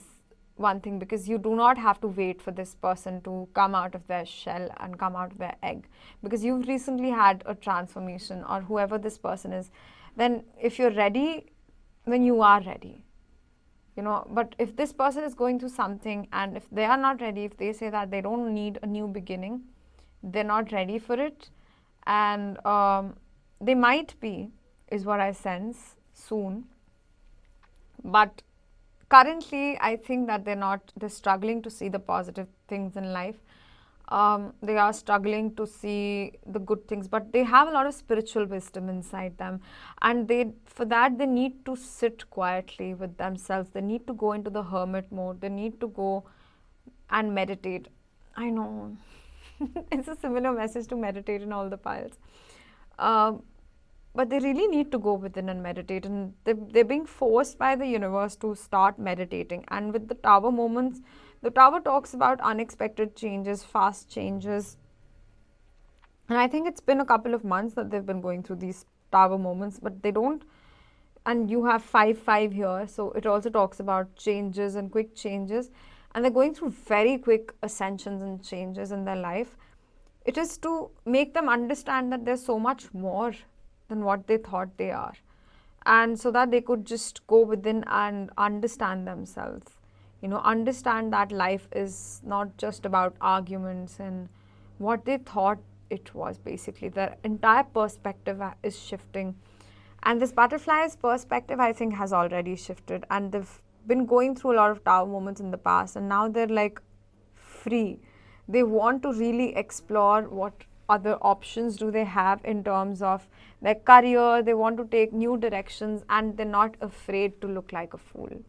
one thing, because you do not have to wait for this person to come out of their shell and come out of their egg, because you've recently had a transformation, or whoever this person is. Then if you're ready, then you are ready, but if this person is going through something, and if they are not ready, if they say that they don't need a new beginning, they're not ready for it, and they might be, is what I sense, soon. But currently, I think that they're struggling to see the positive things in life. They are struggling to see the good things, but they have a lot of spiritual wisdom inside them. And for that, they need to sit quietly with themselves. They need to go into the hermit mode. They need to go and meditate. I know. It's a similar message to meditate in all the piles. But they really need to go within and meditate, and they're being forced by the universe to start meditating. And with the Tower moments, the Tower talks about unexpected changes, fast changes. And I think it's been a couple of months that they've been going through these Tower moments, but they don't. And you have 5-5 here, so it also talks about changes and quick changes. And they're going through very quick ascensions and changes in their life. It is to make them understand that there's so much more than what they thought they are, and so that they could just go within and understand themselves, understand that life is not just about arguments and what they thought it was. Basically, their entire perspective is shifting, and this butterfly's perspective, I think, has already shifted, and they've been going through a lot of Tower moments in the past, and now they're like free. They want to really explore what other options do they have in terms of their career. They want to take new directions, and they're not afraid to look like a fool.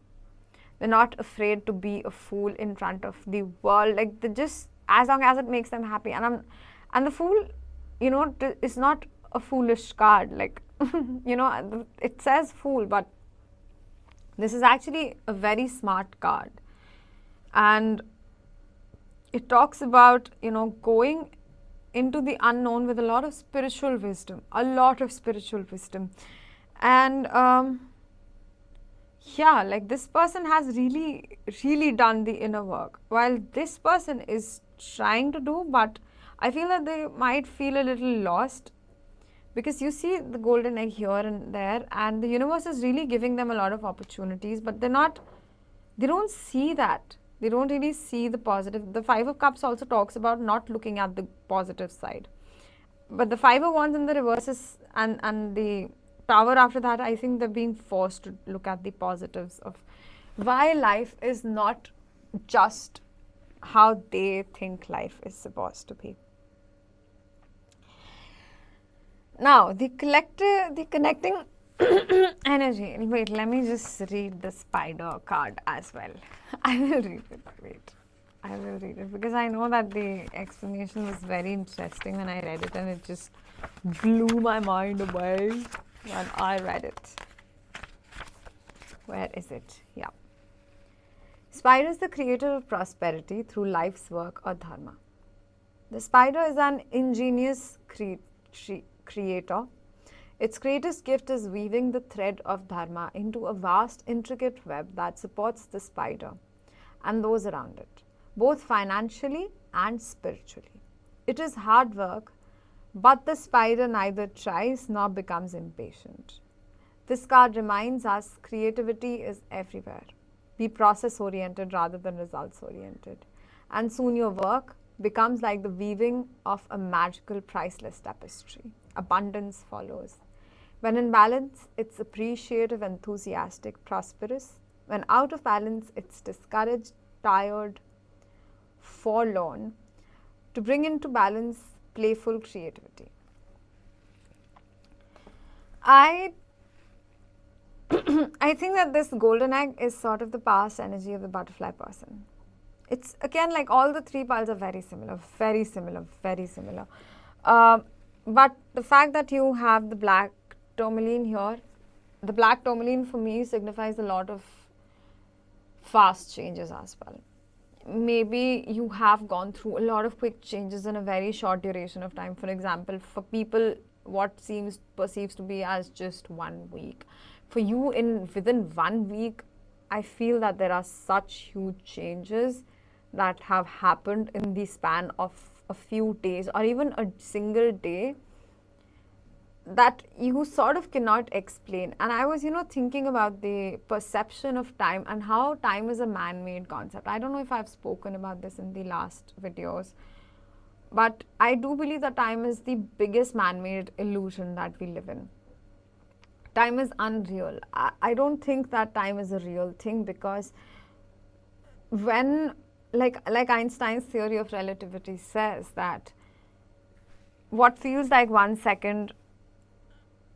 They're not afraid to be a fool in front of the world. Like, they just, as long as it makes them happy. And the fool, is not a foolish card. Like, it says fool, but this is actually a very smart card. And it talks about, going into the unknown with a lot of spiritual wisdom, And like, this person has really, really done the inner work, while this person is trying to do, but I feel that they might feel a little lost, because you see the golden egg here and there, and the universe is really giving them a lot of opportunities, but they don't see that. They don't really see the positive. The Five of Cups also talks about not looking at the positive side. But the Five of Wands in the reverse is, and the Tower after that, I think they're being forced to look at the positives of why life is not just how they think life is supposed to be. Now, the connecting energy. Wait, let me just read the Spider card as well. I will read it. Wait, I will read it, because I know that the explanation was very interesting when I read it, and it just blew my mind away when I read it. Where is it? Yeah. Spider is the creator of prosperity through life's work or dharma. The spider is an ingenious creator. Its greatest gift is weaving the thread of dharma into a vast, intricate web that supports the spider and those around it, both financially and spiritually. It is hard work, but the spider neither tries nor becomes impatient. This card reminds us creativity is everywhere. Be process oriented rather than results oriented. And soon your work becomes like the weaving of a magical, priceless tapestry. Abundance follows. When in balance, it's appreciative, enthusiastic, prosperous. When out of balance, it's discouraged, tired, forlorn. To bring into balance, playful creativity. I think that this golden egg is sort of the past energy of the butterfly person. It's again like all the three piles are very similar, very similar, very similar. But the fact that you have the black tourmaline here, the black tourmaline for me signifies a lot of fast changes as well. Maybe you have gone through a lot of quick changes in a very short duration of time. For example, for people, what perceives to be as just 1 week. For you, within 1 week, I feel that there are such huge changes that have happened in the span of a few days or even a single day that you sort of cannot explain. And I was, thinking about the perception of time and how time is a man-made concept. I don't know if I've spoken about this in the last videos, but I do believe that time is the biggest man-made illusion that we live in. Time is unreal. I don't think that time is a real thing, because when, like Einstein's theory of relativity says that what feels like 1 second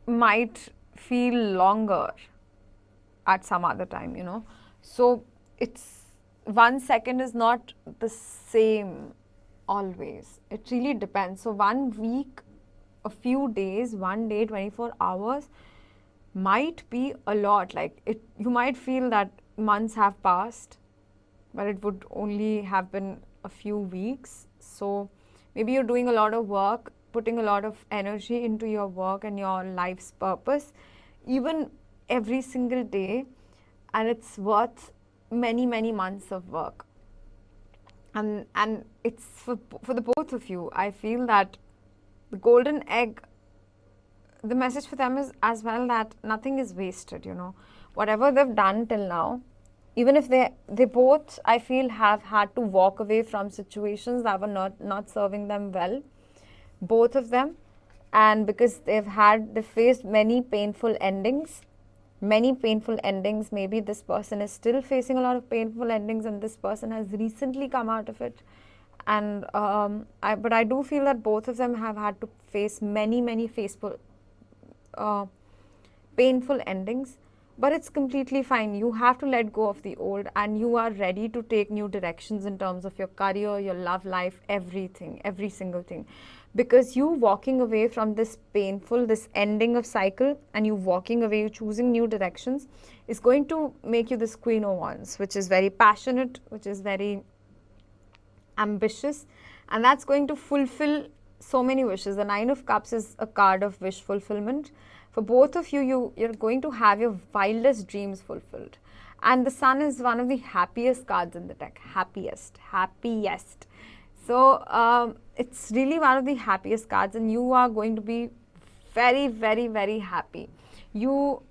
might feel longer at some other time, So it's 1 second is not the same always. It really depends. So 1 week, a few days, 1 day, 24 hours might be a lot. Like you might feel that months have passed, but it would only have been a few weeks. So maybe you're doing a lot of work, putting a lot of energy into your work and your life's purpose, even every single day, and it's worth many, many months of work. And it's for the both of you. I feel that the golden egg, the message for them is as well that nothing is wasted, Whatever they've done till now, even if they both, I feel, have had to walk away from situations that were not serving them well, both of them, and because they faced many painful endings. Maybe this person is still facing a lot of painful endings, and this person has recently come out of it. And but I do feel that both of them have had to face many painful endings. But it's completely fine. You have to let go of the old, and you are ready to take new directions in terms of your career, your love life, everything, every single thing. Because you walking away from this ending of cycle, and you walking away, you choosing new directions, is going to make you this Queen of Wands, which is very passionate, which is very ambitious, and that's going to fulfill so many wishes. The Nine of Cups is a card of wish fulfillment. For both of you, you're going to have your wildest dreams fulfilled. And the Sun is one of the happiest cards in the deck. Happiest. So it's really one of the happiest cards, and you are going to be very, very, very happy. You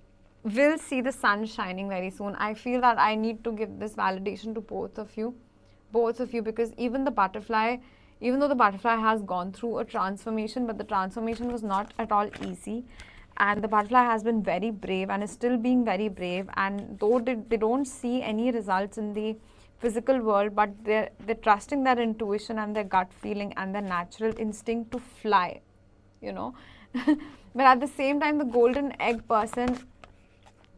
will see the sun shining very soon. I feel that I need to give this validation to both of you, because even though the butterfly has gone through a transformation, but the transformation was not at all easy. And the butterfly has been very brave and is still being very brave. And though they don't see any results in the physical world, but they're trusting their intuition and their gut feeling and their natural instinct to fly, But at the same time, the golden egg person,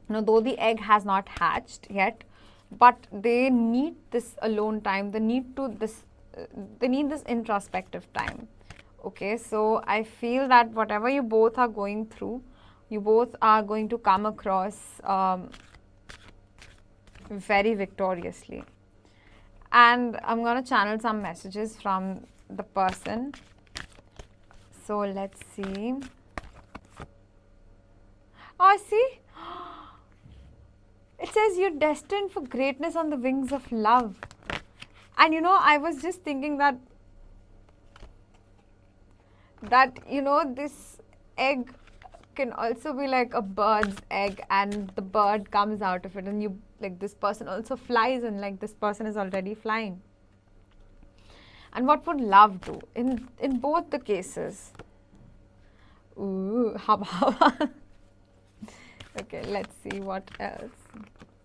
though the egg has not hatched yet, but they need this alone time. They need this introspective time. Okay, so I feel that whatever you both are going through, you both are going to come across very victoriously. And I'm going to channel some messages from the person. So let's see. Oh, see? It says you're destined for greatness on the wings of love. And I was just thinking that this egg can also be like a bird's egg, and the bird comes out of it, and like this person also flies and like this person is already flying. And what would love do in both the cases? Ooh, haba. Okay, let's see what else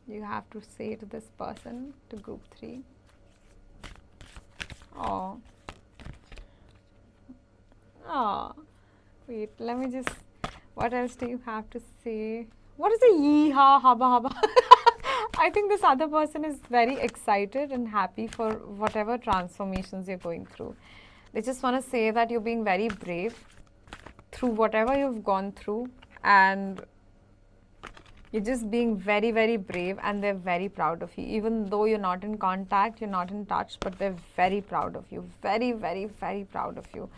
you have to say to this person, to group 3. Oh. Oh. Wait, let me just, what else do you have to say? What is a yee-ha, haba, haba? I think this other person is very excited and happy for whatever transformations you're going through. They just want to say that you're being very brave through whatever you've gone through, and you're just being very, very brave, and they're very proud of you. Even though you're not in contact, you're not in touch, but they're very proud of you. Very, very, very proud of you.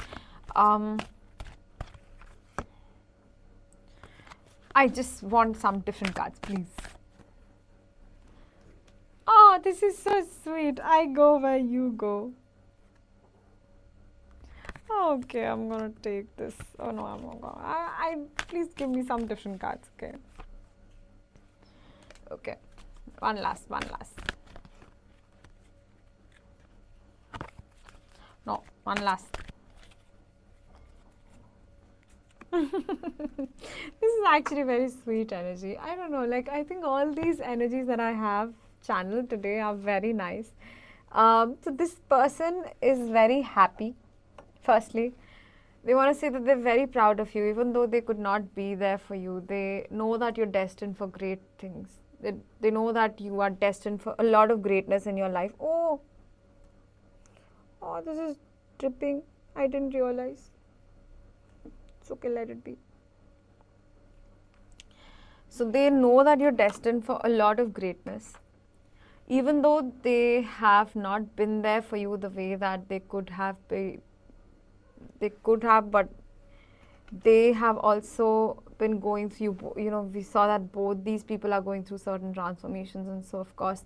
I just want some different cards, please. Oh, this is so sweet. I go where you go. Okay, I'm gonna take this. Oh no, I'm not gonna. Please give me some different cards, okay? Okay, one last. No, one last. This is actually very sweet energy. I don't know, like I think all these energies that I have channeled today are very nice. So this person is very happy. Firstly, they want to say that they're very proud of you, even though they could not be there for you. They know that you're destined for great things. They know that you are destined for a lot of greatness in your life. Oh, this is dripping. I didn't realize. It's okay, let it be. So they know that you're destined for a lot of greatness. Even though they have not been there for you the way that they could have been, but they have also been going through, we saw that both these people are going through certain transformations, and so of course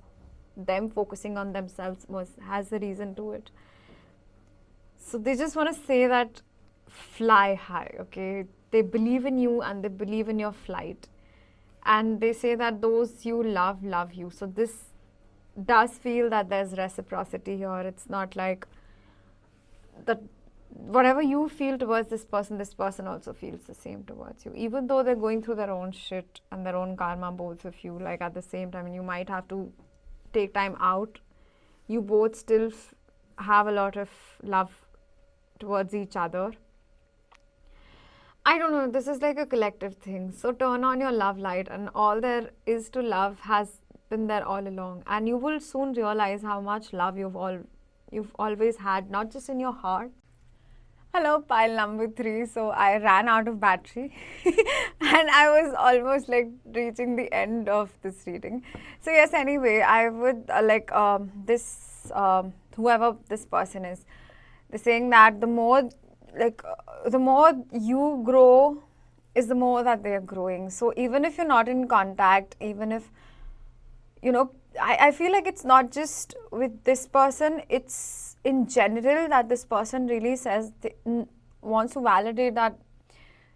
them focusing on themselves has a reason to it. So they just want to say that fly high, okay? They believe in you and they believe in your flight, and they say that those you love you. So this does feel that there's reciprocity here. It's not like that whatever you feel towards this person also feels the same towards you, even though they're going through their own shit and their own karma, both of you. Like at the same time, you might have to take time out. You both still have a lot of love towards each other. I don't know, this is like a collective thing. So turn on your love light, and all there is to love has been there all along, and you will soon realize how much love you've always had, not just in your heart. Hello, pile number 3. So I ran out of battery and I was almost like reaching the end of this reading. So yes, anyway, I would whoever this person is, they're saying that the more you grow is the more that they're growing. So even if you're not in contact, even if, I feel like it's not just with this person, it's in general that this person really says, wants to validate that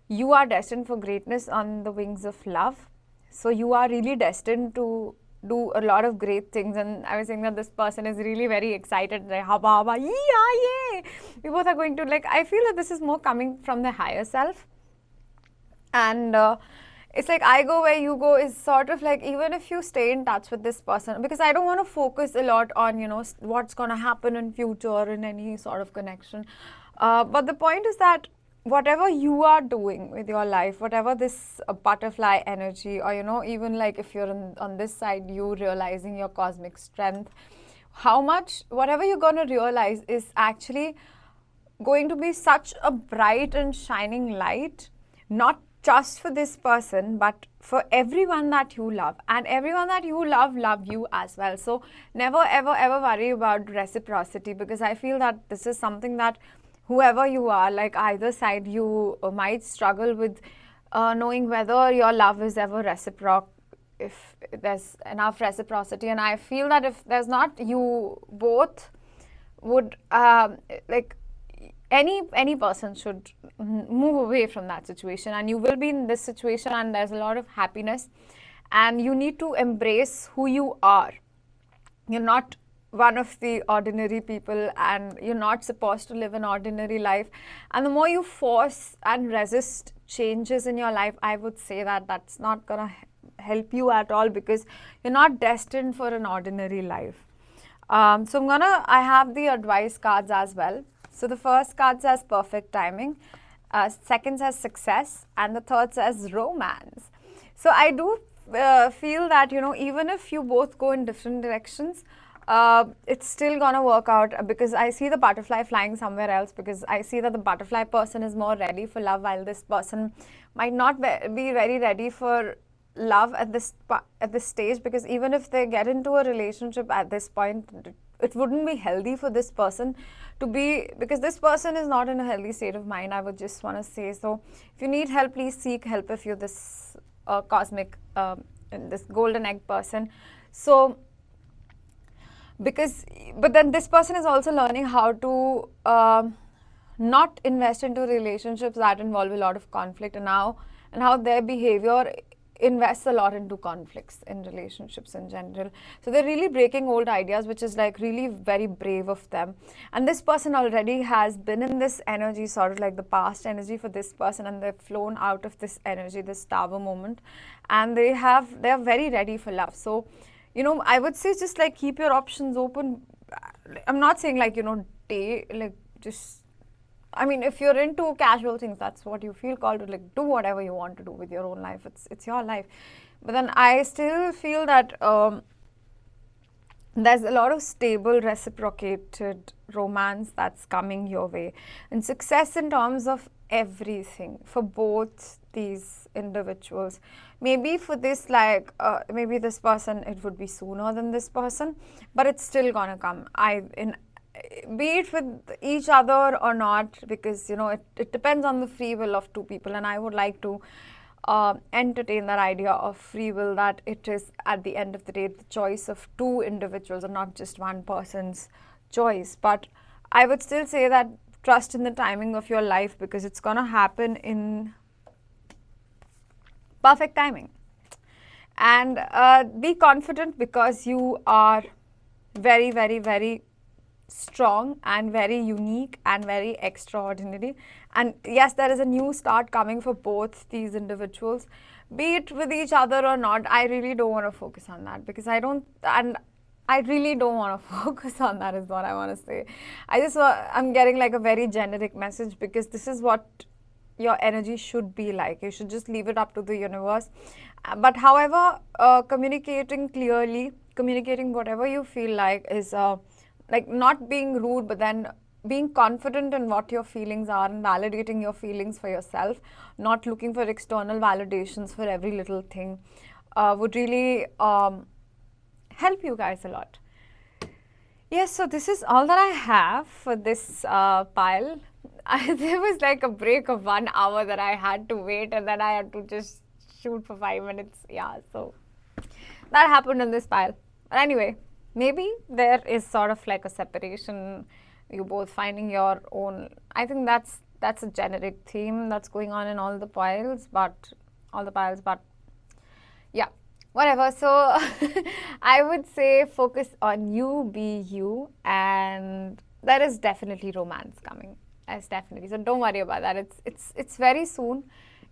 you are destined for greatness on the wings of love. So you are really destined to do a lot of great things. And I was saying that this person is really very excited, like, haba, yay! We both are going to, like, I feel that this is more coming from the higher self. And it's like I go where you go is sort of like, even if you stay in touch with this person, because I don't want to focus a lot on, what's going to happen in future in any sort of connection. But the point is that whatever you are doing with your life, whatever this butterfly energy, or, even like if you're on this side, you realizing your cosmic strength, whatever you're going to realize is actually going to be such a bright and shining light, not just for this person, but for everyone that you love, and everyone that you love you as well. So never ever worry about reciprocity, because I feel that this is something that whoever you are, like either side, you might struggle with knowing whether your love is ever reciprocal, if there's enough reciprocity. And I feel that if there's not, you both would any person should move away from that situation, and you will be in this situation and there's a lot of happiness and you need to embrace who you are. You're not one of the ordinary people, and you're not supposed to live an ordinary life. And the more you force and resist changes in your life, I would say that that's not gonna help you at all, because you're not destined for an ordinary life. So I have the advice cards as well. So the first card says perfect timing, second says success, and the third says romance. So I do feel that, even if you both go in different directions, it's still gonna work out, because I see the butterfly flying somewhere else, because I see that the butterfly person is more ready for love, while this person might not be very ready for love at this stage, because even if they get into a relationship at this point, it wouldn't be healthy for this person to be, because this person is not in a healthy state of mind, I would just want to say. So if you need help, please seek help if you're this cosmic this golden egg person. So but then this person is also learning how to not invest into relationships that involve a lot of conflict, and how their behavior invests a lot into conflicts in relationships in general. So they're really breaking old ideas, which is like really very brave of them. And this person already has been in this energy, sort of like the past energy for this person, and they've flown out of this energy, this tower moment, and they're very ready for love. So I would say just like keep your options open. I'm not saying like, if you're into casual things, that's what you feel called to, like, do whatever you want to do with your own life. It's your life. But then I still feel that there's a lot of stable, reciprocated romance that's coming your way, and success in terms of everything for both these individuals. Maybe for this, maybe this person, it would be sooner than this person, but it's still gonna come. Be it with each other or not, because it depends on the free will of two people, and I would like to entertain that idea of free will, that it is at the end of the day the choice of two individuals and not just one person's choice. But I would still say that trust in the timing of your life, because it's gonna happen in perfect timing. And be confident, because you are very, very, very strong and very unique and very extraordinary. And yes, there is a new start coming for both these individuals, be it with each other or not. I really don't want to focus on that, because I really don't want to focus on that, is what I want to say. I'm getting like a very generic message, because this is what your energy should be like. You should just leave it up to the universe. But however, communicating clearly, communicating whatever you feel like is like not being rude, but then being confident in what your feelings are and validating your feelings for yourself, not looking for external validations for every little thing, would really help you guys a lot. Yes, so this is all that I have for this pile. There was like a break of 1 hour that I had to wait, and then I had to just shoot for 5 minutes. Yeah, so that happened in this pile. But anyway, maybe there is sort of like a separation, you both finding your own. I think that's a generic theme that's going on in all the piles, but yeah, whatever. So I would say focus on you, be you, and there is definitely romance coming. It's definitely, so don't worry about that. It's very soon.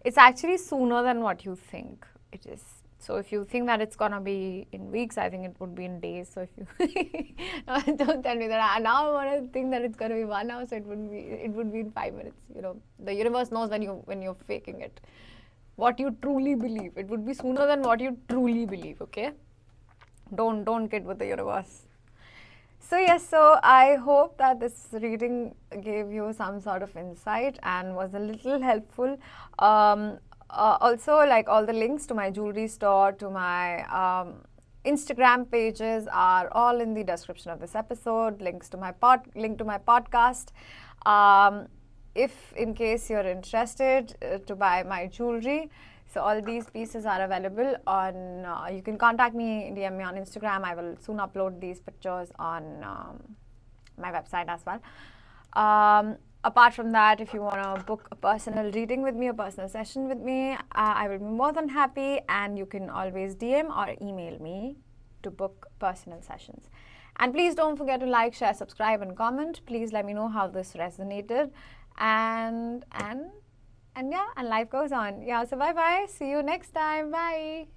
It's actually sooner than what you think it is. So if you think that it's gonna be in weeks, I think it would be in days. So if you don't tell me that now I want to think that it's gonna be 1 hour, so it would be in 5 minutes. The universe knows when you're faking it. What you truly believe. It would be sooner than what you truly believe. Okay? Don't kid with the universe. So yes, so I hope that this reading gave you some sort of insight and was a little helpful. Also, like, all the links to my jewelry store, to my Instagram pages are all in the description of this episode. Link to my podcast. If in case you're interested to buy my jewelry, so all these pieces are available on, you can contact me, DM me on Instagram. I will soon upload these pictures on my website as well. Apart from that, if you want to book a personal reading with me, a personal session with me, I will be more than happy, and you can always DM or email me to book personal sessions. And please don't forget to like, share, subscribe, and comment. Please let me know how this resonated. And yeah, and life goes on. Yeah, so bye bye. See you next time. Bye.